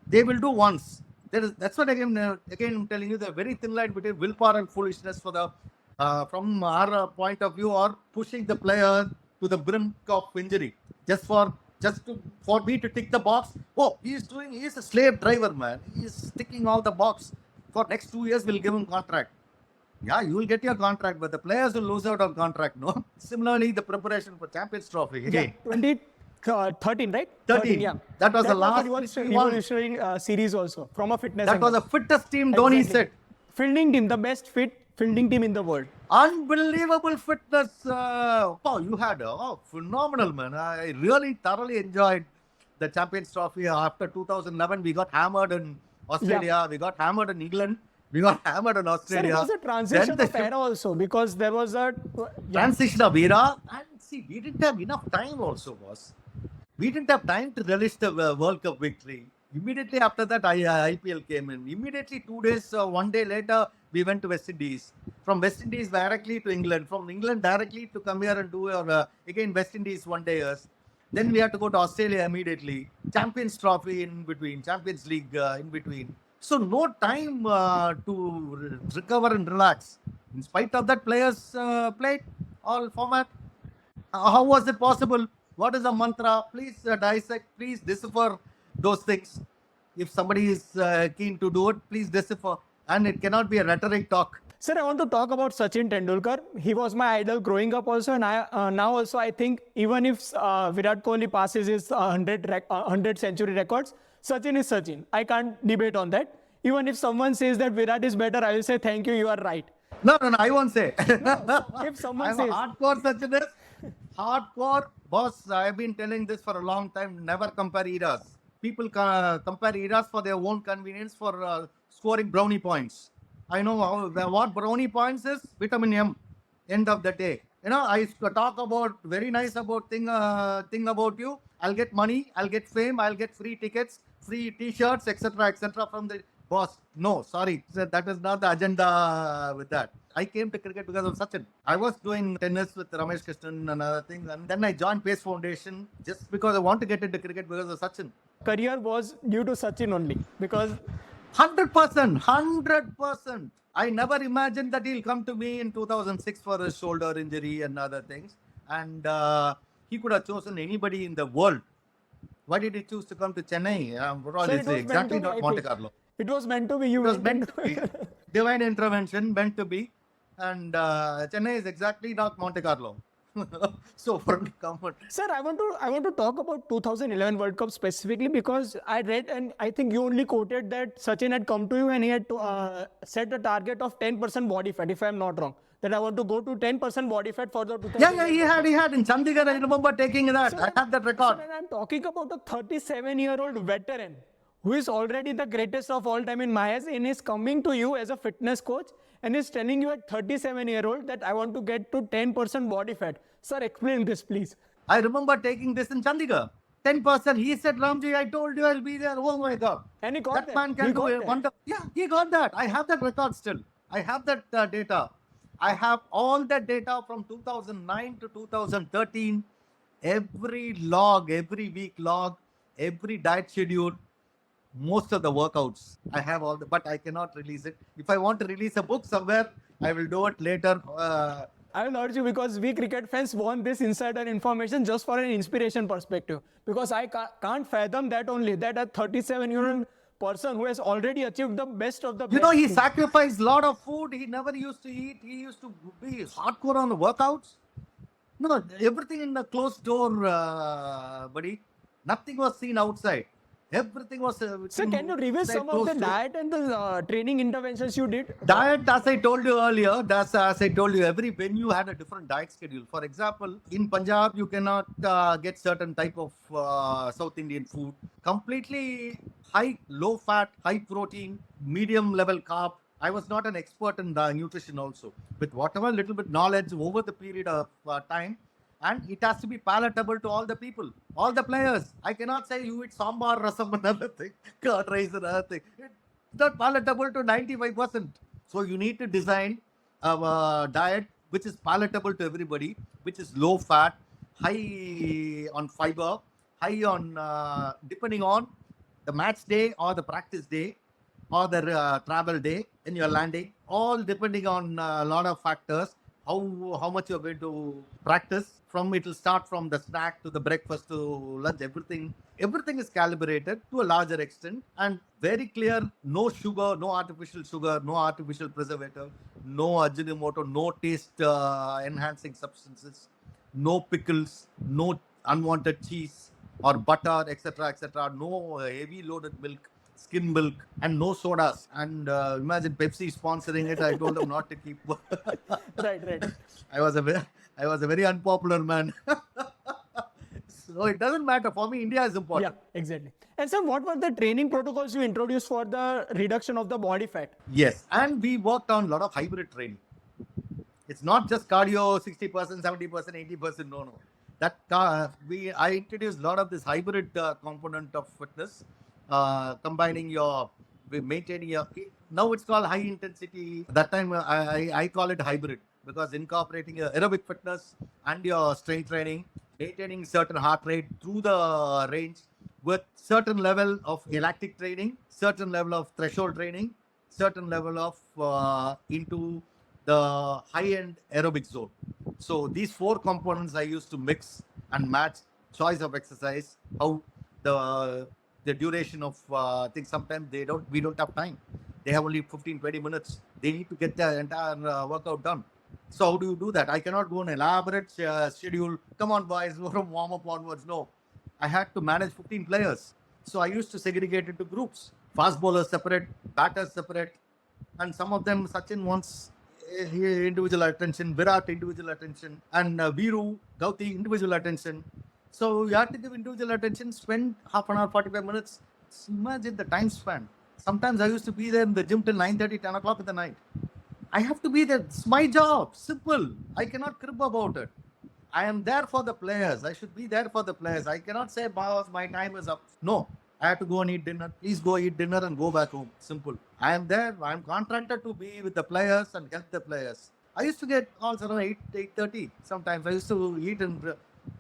They will do once. That's what again I'm telling you, the very thin line between willpower and foolishness for the from our point of view, or pushing the player to the brink of injury for me to tick the box. Oh, he's a slave driver, man. He's ticking all the box. For next 2 years, we'll give him contract. Yeah, you will get your contract, but the players will lose out on contract, no? Similarly, the preparation for Champions Trophy again. 2013, right? 13. Yeah. That was the last revolutionary series also from a fitness. That was the fittest team Dhoni said. Fielding team, the best fit fielding team in the world. Unbelievable fitness. You had phenomenal, man. I really thoroughly enjoyed the Champions Trophy. After 2011, we got hammered in Australia. Yeah. We got hammered in England. We got hammered in Australia. Sir, it was a transition of era also, because there was a transition of era. And see, we didn't have enough time also, boss. We didn't have time to relish the World Cup victory. Immediately after that, IPL came in. Immediately 2 days, 1 day later, we went to West Indies. From West Indies directly to England. From England directly to come here and do again West Indies 1 day. Then we had to go to Australia immediately. Champions Trophy in between. Champions League in between. So no time to recover and relax. In spite of that, players played all format. How was it possible? What is the mantra? Please dissect, please decipher those things. If somebody is keen to do it, please decipher. And it cannot be a rhetoric talk. Sir, I want to talk about Sachin Tendulkar. He was my idol growing up also. And now also, I think even if Virat Kohli passes his 100 century records, Sachin is Sachin. I can't debate on that. Even if someone says that Virat is better, I will say, thank you, you are right. No, I won't say. No, if someone says... hardcore Sachin is. Hardcore. Boss, I've been telling this for a long time. Never compare eras. People compare eras for their own convenience, for scoring brownie points. I know what brownie points is. Vitamin M. End of the day. I talk about very nice about thing about you. I'll get money. I'll get fame. I'll get free tickets, free T-shirts, etc., from the boss. No, sorry, that is not the agenda with that. I came to cricket because of Sachin. I was doing tennis with Ramesh Krishnan and other things, and then I joined Pace Foundation just because I want to get into cricket because of Sachin. Career was due to Sachin only, because 100%. I never imagined that he'll come to me in 2006 for a shoulder injury and other things. And he could have chosen anybody in the world. Why did he choose to come to Chennai? Exactly not Monte Carlo. It was meant to be. It was meant to be. Divine intervention, meant to be. And Chennai is exactly not Monte Carlo. So for comfort. Sir, I want to talk about 2011 World Cup specifically, because I read and I think you only quoted that Sachin had come to you and he had to set a target of 10% body fat, if I'm not wrong. That I want to go to 10% body fat for the 2011. Yeah, he had in Chandigarh. I remember taking that. Sir, I have that record. Sir, I'm talking about a 37-year-old veteran who is already the greatest of all time in my eyes, and is coming to you as a fitness coach and is telling you at 37-year-old that I want to get to 10% body fat. Sir, explain this, please. I remember taking this in Chandigarh. 10%. He said, Ramji, I told you I'll be there. Oh my God. And he got that. That man can do it. Yeah, he got that. I have that record still. I have that data. I have all that data from 2009 to 2013. Every log, every week log, every diet schedule, most of the workouts. I have all but I cannot release it. If I want to release a book somewhere, I will do it later. I will urge you, because we cricket fans want this insider information just for an inspiration perspective. Because I can't fathom that only, that a 37-year-old person who has already achieved the best of the best. He sacrificed a lot of food. He never used to eat. He used to be hardcore on the workouts. No, everything in the closed door, buddy. Nothing was seen outside. Everything was... Sir, can you reveal some of the diet and the training interventions you did? Diet, as I told you earlier, every venue had a different diet schedule. For example, in Punjab, you cannot get certain type of South Indian food. Completely high, low fat, high protein, medium level carb. I was not an expert in nutrition also. With whatever little bit knowledge over the period of time, and it has to be palatable to all the people, all the players. I cannot say you eat sambar, rasam, another thing, curd rice, another thing. It's not palatable to 95%. So you need to design a diet which is palatable to everybody, which is low fat, high on fiber, high on depending on the match day or the practice day or the travel day in your landing, all depending on a lot of factors. How much you're going to practice. From it will start from the snack to the breakfast to lunch. Everything is calibrated to a larger extent and very clear. No sugar, no artificial sugar, no artificial preservative, no ajinomoto, no taste enhancing substances, no pickles, no unwanted cheese or butter, etc., etc. No heavy loaded milk, skim milk, and no sodas. And imagine Pepsi sponsoring it. I told them not to keep. Right. I was a very unpopular man. So it doesn't matter for me. India is important. Yeah, exactly. And sir, what were the training protocols you introduced for the reduction of the body fat? Yes, and we worked on a lot of hybrid training. It's not just cardio, 60%, 70%, 80%. No. I introduced a lot of this hybrid component of fitness, combining maintaining your. Now it's called high intensity. That time I call it hybrid because incorporating your aerobic fitness and your strength training, maintaining certain heart rate through the range with certain level of lactic training, certain level of threshold training, certain level of into the high-end aerobic zone. So these four components I used to mix and match choice of exercise, how the duration of things. Sometimes we don't have time. They have only 15-20 minutes. They need to get the entire workout done. So how do you do that? I cannot go an elaborate schedule. Come on, boys, from warm up onwards. No, I had to manage 15 players. So I used to segregate into groups. Fast bowlers separate, batters separate, and some of them, Sachin wants individual attention, Virat individual attention, and Viru, Gauti individual attention. So you have to give individual attention, spend half an hour, 45 minutes. Imagine the time span. Sometimes I used to be there in the gym till 9:30, 10 o'clock in the night. I have to be there. It's my job. Simple. I cannot crib about it. I am there for the players. I should be there for the players. I cannot say, boss, my time is up. No. I have to go and eat dinner. Please go eat dinner and go back home. Simple. I am there. I am contracted to be with the players and help the players. I used to get calls around 8:30. Sometimes I used to eat and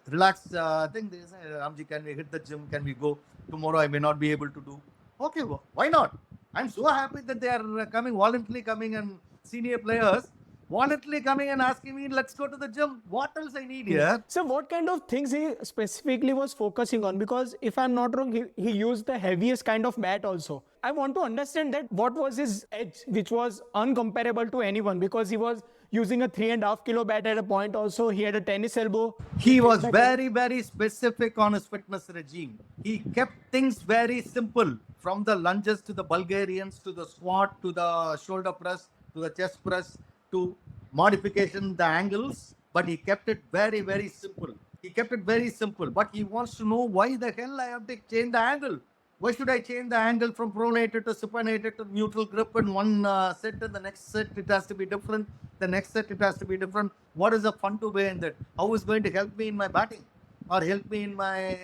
relax. I think they say, Ramji, can we hit the gym? Can we go? Tomorrow I may not be able to do. Okay, well, why not? I'm so happy that they are voluntarily coming, and senior players voluntarily coming and asking me, let's go to the gym. What else I need here? So what kind of things he specifically was focusing on? Because if I'm not wrong, he used the heaviest kind of bat also. I want to understand that what was his edge, which was uncomparable to anyone, because he was using a 3.5 kilo bat at a point also. He had a tennis elbow. He was very, very specific on his fitness regime. He kept things very simple, from the lunges to the Bulgarians, to the squat, to the shoulder press, to the chest press, to modification, the angles, but he kept it very, very simple. He kept it very simple, but he wants to know why the hell I have to change the angle. Why should I change the angle from pronated to supinated to neutral grip in one set, and the next set it has to be different, the next set it has to be different. What is the fun to be in that? How is going to help me in my batting or help me in my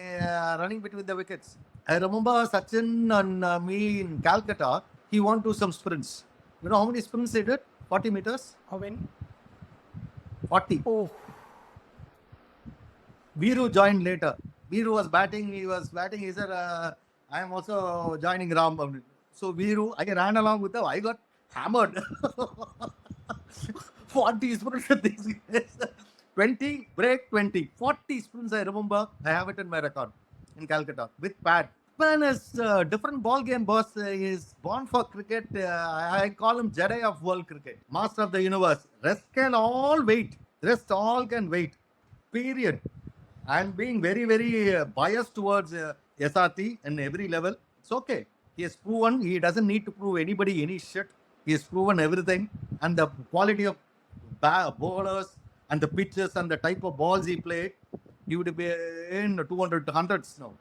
running between the wickets? I remember Sachin and me in Calcutta, he wanted to do some sprints. You know how many sprints he did? 40 meters? How many? 40. Oh. Viru joined later. Viru was batting. He said, I am also joining Ram. So Viru, I ran along with him. I got hammered. 40 sprints. 20, break 20. 40 sprints, I remember. I have it in my record in Calcutta with pad. Man is different ball game, boss. He is born for cricket. I call him Jedi of world cricket, master of the universe. Rest can all wait. Rest all can wait. Period. I'm being very, very biased towards SRT in every level. It's okay. He has proven he doesn't need to prove anybody any shit. He has proven everything, and the quality of bowlers and the pitches and the type of balls he played, he would be in 200 hundreds now.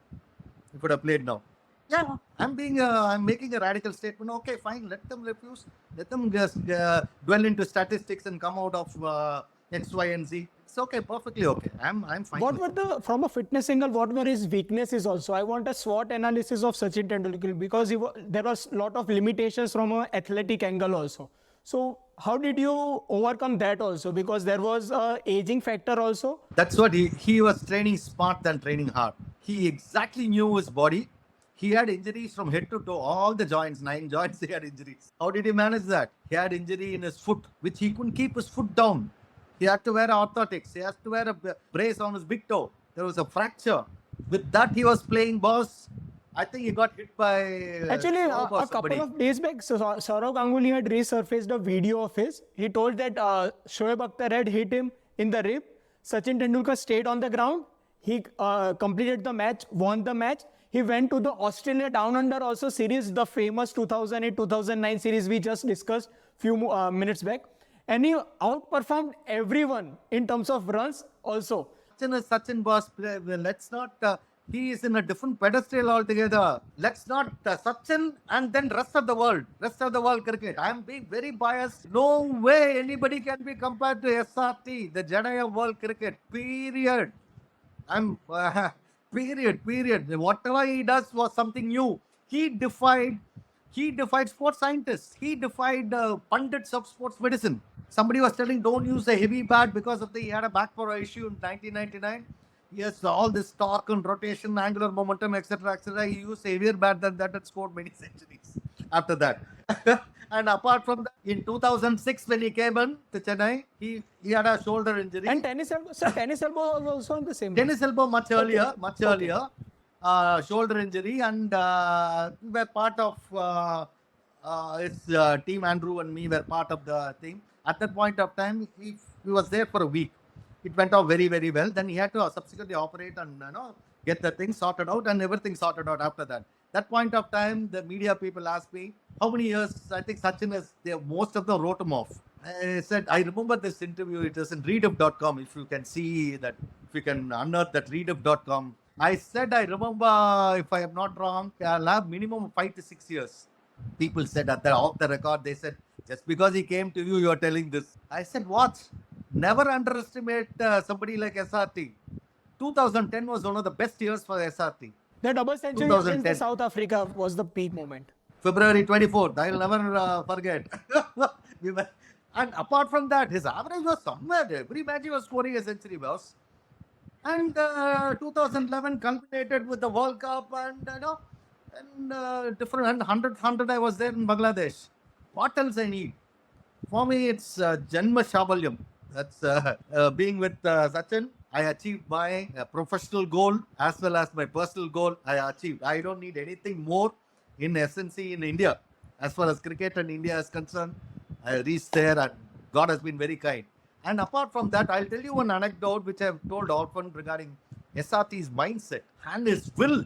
He could have played now. Yeah, I'm making a radical statement. Okay, fine. Let them refuse. Let them just dwell into statistics and come out of X, Y, and Z. It's okay, perfectly okay. I'm fine. What were from a fitness angle, what were his weaknesses also? I want a SWOT analysis of Sachin Tendulkar, because there was a lot of limitations from an athletic angle also. So how did you overcome that also? Because there was a aging factor also. That's what he was training smart than training hard. He exactly knew his body. He had injuries from head to toe, all the joints, 9 joints, he had injuries. How did he manage that? He had injury in his foot, which he couldn't keep his foot down. He had to wear orthotics. He has to wear a brace on his big toe. There was a fracture. With that, he was playing boss. I think he got hit by Actually, Saurabh or a couple somebody. of days back, Saurav Ganguly had resurfaced a video of his. He told that Shoaib Akhtar had hit him in the rib. Sachin Tendulkar stayed on the ground. He completed the match, won the match. He went to the Australia Down Under also series, the famous 2008-2009 series we just discussed few minutes back. And he outperformed everyone in terms of runs also. Sachin is Sachin boss. Let's not. He is in a different pedestal altogether. Let's not Sachin and then rest of the world cricket. I am being very biased. No way anybody can be compared to SRT, the Jedi of world cricket. Period. I'm period. Whatever he does was something new. He defied sports scientists. He defied pundits of sports medicine. Somebody was telling don't use a heavy bat because of he had a back power issue in 1999. Yes, all this torque and rotation, angular momentum, etc. He used a heavier bat than that and scored many centuries after that. And apart from that, in 2006 when he came in to Chennai, he had a shoulder injury. And tennis elbow was also on the same. Tennis elbow much earlier. Shoulder injury, and we were part of his team. Andrew and me were part of the team. At that point of time, he was there for a week. It went off very, very well. Then he had to subsequently operate and get the thing sorted out, and everything sorted out after that. That point of time, the media people asked me, how many years? I think Sachin has, most of them wrote him off. I said, I remember this interview. It is in readup.com. If you can see that, if you can unearth that readup.com. I said, I remember, if I am not wrong, I'll have minimum 5 to 6 years. People said off the record, they said, just because he came to you, you are telling this. I said, what? Never underestimate somebody like SRT. 2010 was one of the best years for SRT. The double century against South Africa was the peak moment. February 24th, I'll never forget. And apart from that, his average was somewhere. Every match he was scoring a century, boss. And 2011 culminated with the World Cup and different 100 I was there in Bangladesh. What else I need? For me, it's Janma Shabalyam. That's being with Sachin. I achieved my professional goal as well as my personal goal. I achieved. I don't need anything more in SNC in India. As far as cricket and India is concerned, I reached there and God has been very kind. And apart from that, I'll tell you one anecdote which I've told often regarding SRT's mindset and his will.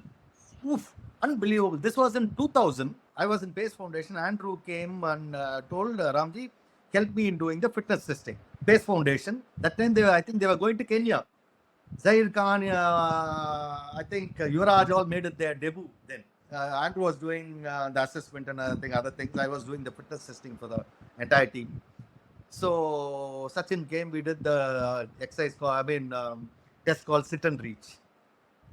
Oof, unbelievable. This was in 2000. I was in Pace Foundation. Andrew came and told Ramji, help me in doing the fitness testing. Pace Foundation. That time I think they were going to Kenya. Zair Khan, I think Yuvraj all made it their debut then. Andrew was doing the assessment and other things. I was doing the fitness testing for the entire team. So Sachin came, we did the exercise test called sit and reach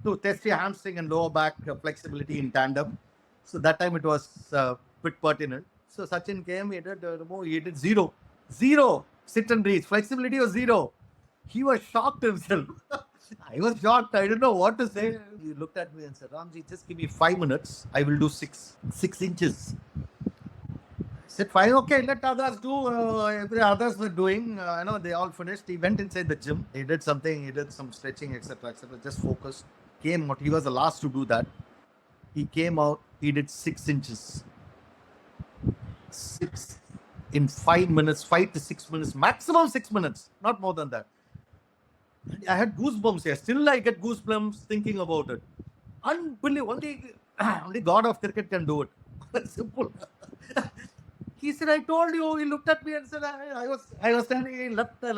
to test your hamstring and lower back flexibility in tandem. So that time it was bit pertinent. So Sachin came, he did zero sit and reach. Flexibility was zero. He was shocked himself. I was shocked. I didn't know what to say. He looked at me and said, Ramji, just give me 5 minutes. I will do 6 inches. I said, fine, okay, let others do. Every others were doing. They all finished. He went inside the gym. He did something. He did some stretching, etc. Just focused. Came out. He was the last to do that. He came out. He did 6 inches. 6 in 5 minutes, 5 to 6 minutes, maximum 6 minutes, not more than that. I had goosebumps here. Still, I get goosebumps thinking about it. Unbelievable. Only God of cricket can do it. Simple. He said, I told you. He looked at me and said, I was standing left. I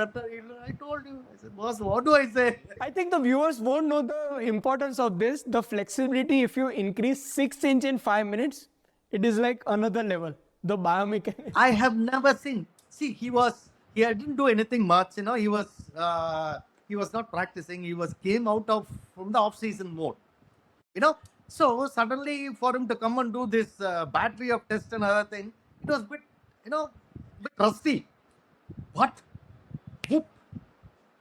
told you. I said, boss, what do I say? I think the viewers won't know the importance of this. The flexibility, if you increase 6 inches in 5 minutes, it is like another level. The biomechanics. I have never seen. See, he didn't do anything much. He was not practicing. He came out from the off-season mode. So suddenly for him to come and do this battery of tests and other thing, it was a bit, bit rusty. But whoop,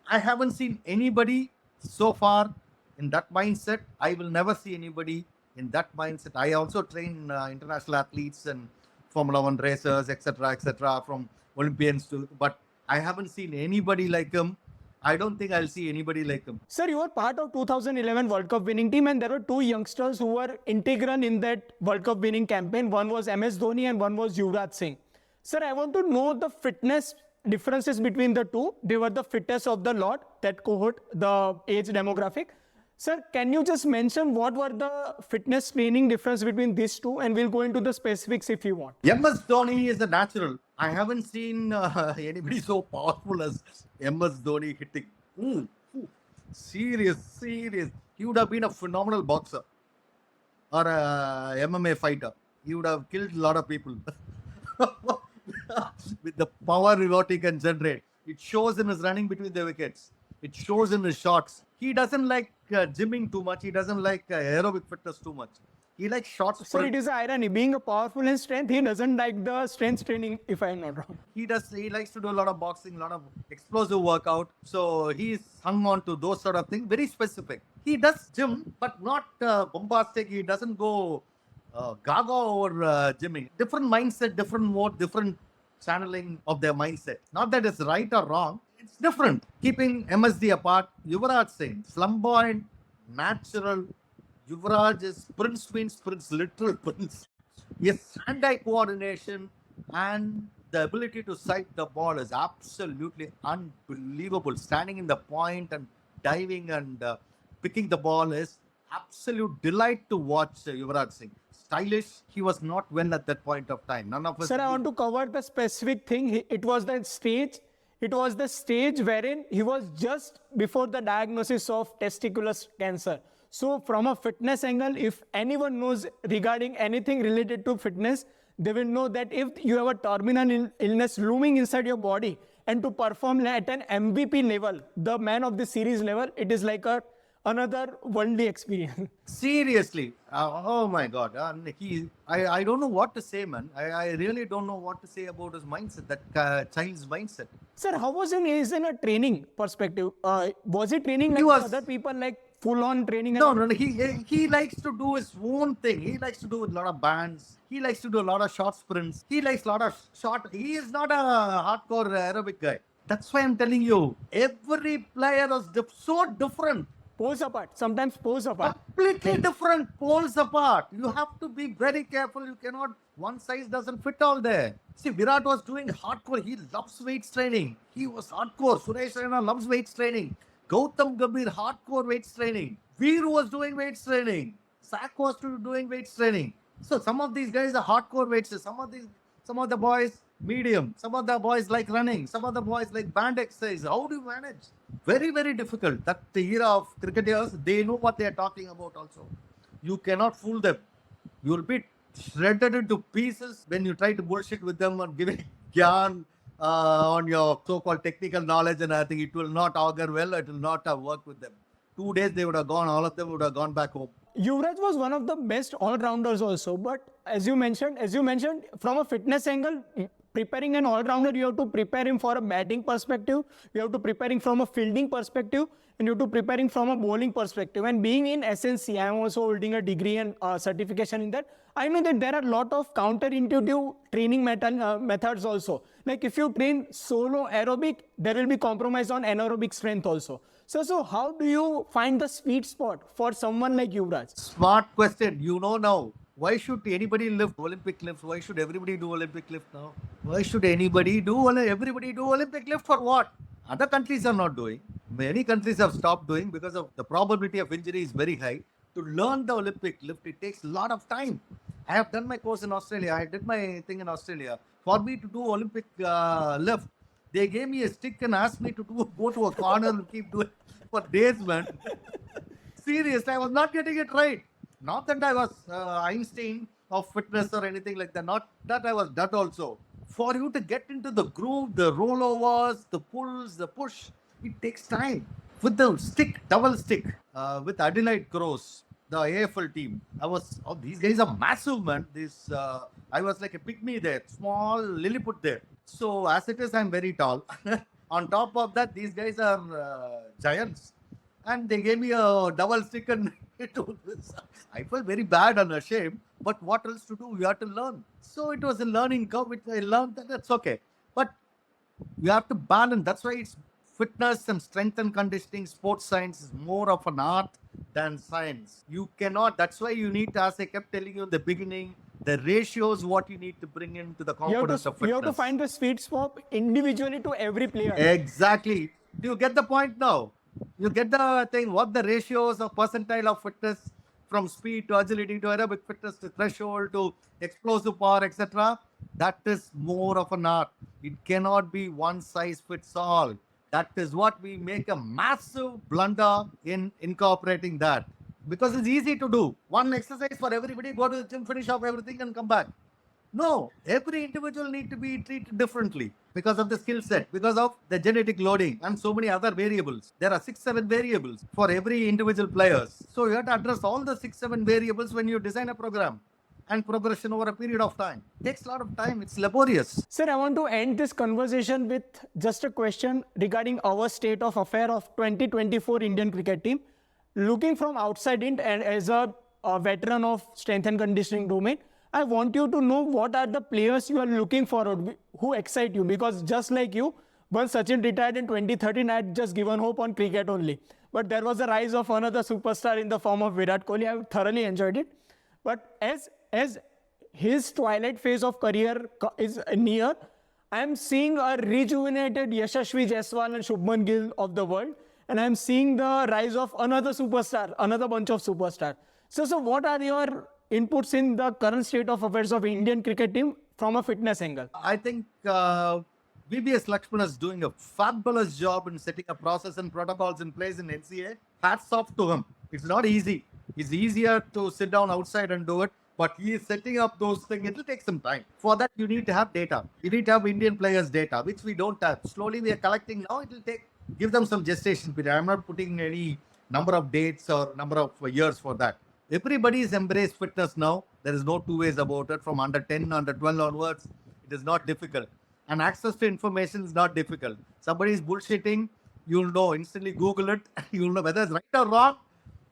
I haven't seen anybody so far in that mindset. I will never see anybody in that mindset. I also train international athletes and Formula One racers, etc., from Olympians to. But I haven't seen anybody like him. I don't think I'll see anybody like him. Sir, you were part of 2011 World Cup winning team, and there were two youngsters who were integral in that World Cup winning campaign. One was MS Dhoni and one was Yuvraj Singh. Sir, I want to know the fitness differences between the two. They were the fittest of the lot, that cohort, the age demographic. Sir, can you just mention what were the fitness training difference between these two? And we'll go into the specifics if you want. MS Dhoni is a natural. I haven't seen anybody so powerful as MS Dhoni hitting. Serious. He would have been a phenomenal boxer or a MMA fighter. He would have killed a lot of people. With the power what he can generate. It shows in his running between the wickets. It shows in his shots. He doesn't like gymming too much. He doesn't like aerobic fitness too much. He likes short So it is irony. Being a powerful in strength, he doesn't like the strength training, if I'm not wrong. He likes to do a lot of boxing, a lot of explosive workout. So he's hung on to those sort of things, very specific. He does gym, but not bombastic. He doesn't go gaga over gymming. Different mindset, different mode, different channeling of their mindset. Not that it's right or wrong. It's different. Keeping MSD apart, Yuvraj Singh, flamboyant, natural. Yuvraj is Prince means Prince, literal Prince. Yes, hand-eye coordination and the ability to sight the ball is absolutely unbelievable. Standing in the point and diving and picking the ball is absolute delight to watch Yuvraj Singh. Stylish, he was not well at that point of time. None of us. Sir, I want to cover the specific thing. It was the stage wherein he was just before the diagnosis of testicular cancer. So from a fitness angle, if anyone knows regarding anything related to fitness, they will know that if you have a terminal illness looming inside your body and to perform at an MVP level, the man of the series level, it is like another worldly experience. Seriously. Oh my God. I don't know what to say, man. I really don't know what to say about his mindset, that child's mindset. Sir, how was he in a training perspective? Was he training like other people, like full-on training? No. He likes to do his own thing. He likes to do a lot of bands. He likes to do a lot of short sprints. He likes a lot of short. He is not a hardcore aerobic guy. That's why I'm telling you, every player is so different. Poles apart. Sometimes poles apart. Completely different poles apart. You have to be very careful. You cannot, one size doesn't fit all there. See, Virat was doing hardcore. He loves weights training. He was hardcore. Suresh Raina loves weights training. Gautam Gambhir, hardcore weights training. Veer was doing weights training. Sak was doing weights training. So some of these guys are hardcore weights. Some of the boys, medium. Some of the boys like running. Some of the boys like band exercise. How do you manage? Very, very difficult. That the era of cricketers, they know what they are talking about also. You cannot fool them. You will be shredded into pieces when you try to bullshit with them or giving gyan on your so-called technical knowledge, and I think it will not augur well. It will not have worked with them. 2 days they would have gone, all of them would have gone back home. Yuvraj was one of the best all-rounders also, but as you mentioned, from a fitness angle, preparing an all-rounder, you have to prepare him for a batting perspective, you have to prepare him from a fielding perspective, and you have to prepare him from a bowling perspective. And being in SNC, I am also holding a degree and certification in that. I know that there are a lot of counterintuitive training methods also. Like if you train solo aerobic, there will be compromise on anaerobic strength also. So how do you find the sweet spot for someone like Yuvraj? Smart question. You know now. Why should anybody lift Olympic lifts? Why should everybody do Olympic lift now? Why should everybody do Olympic lift for what? Other countries are not doing. Many countries have stopped doing because of the probability of injury is very high. To learn the Olympic lift, it takes a lot of time. I have done my course in Australia. I did my thing in Australia. For me to do Olympic lift, they gave me a stick and asked me to go to a corner and keep doing for days, man. Seriously, I was not getting it right. Not that I was Einstein of fitness or anything like that. Not that I was that also. For you to get into the groove, the rollovers, the pulls, the push, it takes time. With the stick, double stick, with Adelaide Crows, the AFL team, these guys are massive, man. I was like a pygmy there, small Lilliput there. So as it is, I'm very tall. On top of that, these guys are giants, and they gave me a double stick and to this. I felt very bad and ashamed. But what else to do? We have to learn. So it was a learning curve, which I learned that that's okay. But you have to balance. That's why it's fitness and strength and conditioning. Sports science is more of an art than science. You cannot. That's why you need to, as I kept telling you in the beginning, the ratios what you need to bring into the components of fitness. You have to find the sweet spot individually to every player. Exactly. Do you get the point now? You get the thing. What the ratios of percentile of fitness from speed to agility to aerobic fitness to threshold to explosive power, etc. That is more of an art. It cannot be one size fits all. That is what we make a massive blunder in incorporating that. Because it's easy to do. One exercise for everybody, go to the gym, finish off everything and come back. No, every individual need to be treated differently because of the skill set, because of the genetic loading and so many other variables. There are 6-7 variables for every individual players. So you have to address all the 6-7 variables when you design a program and progression over a period of time. It takes a lot of time. It's laborious. Sir, I want to end this conversation with just a question regarding our state of affair of 2024 Indian cricket team. Looking from outside in and as a veteran of strength and conditioning domain, I want you to know what are the players you are looking forward, who excite you. Because just like you, once Sachin retired in 2013, I had just given hope on cricket only. But there was a rise of another superstar in the form of Virat Kohli. I thoroughly enjoyed it. But as his twilight phase of career is near, I am seeing a rejuvenated Yashasvi Jaiswal and Shubman Gill of the world. And I am seeing the rise of another superstar, another bunch of superstars. So what are your inputs in the current state of affairs of Indian cricket team from a fitness angle? I think VBS Lakshman is doing a fabulous job in setting a process and protocols in place in NCA. Hats off to him. It's not easy. It's easier to sit down outside and do it, but he is setting up those things. It will take some time. For that, you need to have data. You need to have Indian players' data, which we don't have. Slowly, we are collecting now. It will give them some gestation period. I'm not putting any number of dates or number of years for that. Everybody is embraced fitness now. There is no two ways about it. From under 10, under 12 onwards, it is not difficult. And access to information is not difficult. Somebody is bullshitting, you'll know. Instantly Google it. You'll know whether it's right or wrong.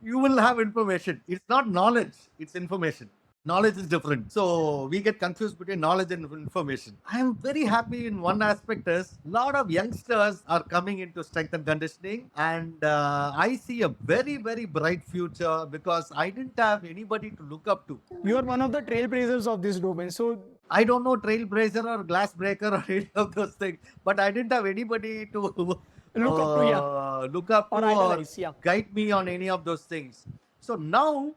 You will have information. It's not knowledge. It's information. Knowledge is different. So we get confused between knowledge and information. I am very happy in one aspect is a lot of youngsters are coming into strength and conditioning, and I see a very, very bright future because I didn't have anybody to look up to. You are one of the trailblazers of this domain. So I don't know trailblazer or glass breaker or any of those things, but I didn't have anybody to look up to or guide me on any of those things. So now,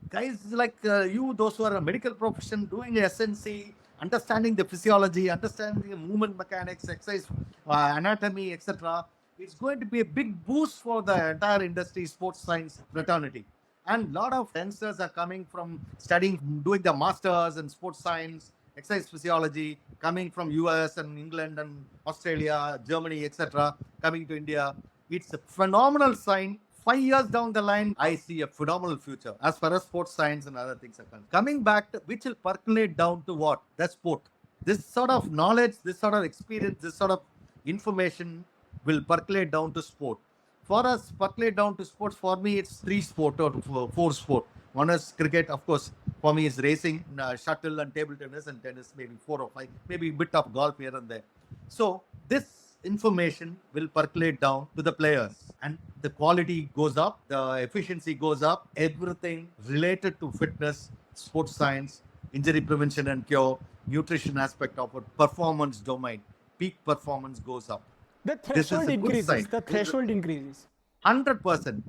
guys like you, those who are a medical profession, doing SNC, understanding the physiology, understanding the movement mechanics, exercise, anatomy, etc. It's going to be a big boost for the entire industry, sports science fraternity. And a lot of youngsters are coming from studying, doing the masters in sports science, exercise physiology, coming from US and England and Australia, Germany, etc., coming to India. It's a phenomenal sign. 5 years down the line, I see a phenomenal future as far as sports science and other things are concerned. Coming back to which will percolate down to what? The sport. This sort of knowledge, this sort of experience, this sort of information will percolate down to sport. For us, percolate down to sports, for me, it's 3 sport or 4 sport. One is cricket, of course. For me, it's racing, shuttle and table tennis, and tennis, maybe 4 or 5, maybe a bit of golf here and there. So this information will percolate down to the players, and the quality goes up, the efficiency goes up, everything related to fitness, sports science, injury prevention and cure, nutrition aspect of it, performance domain, peak performance goes up. The threshold increases. The threshold increases. 100%.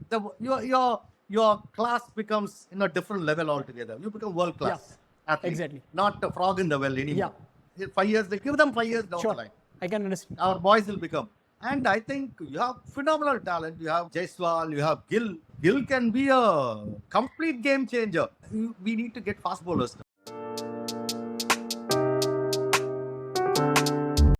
Your class becomes in a different level altogether. You become world class athlete. Exactly. Not a frog in the well anymore. 5 years, they give them 5 years down the line. I can understand. Our boys will become. And I think you have phenomenal talent. You have Jaiswal, you have Gill. Gill can be a complete game changer. We need to get fast bowlers now.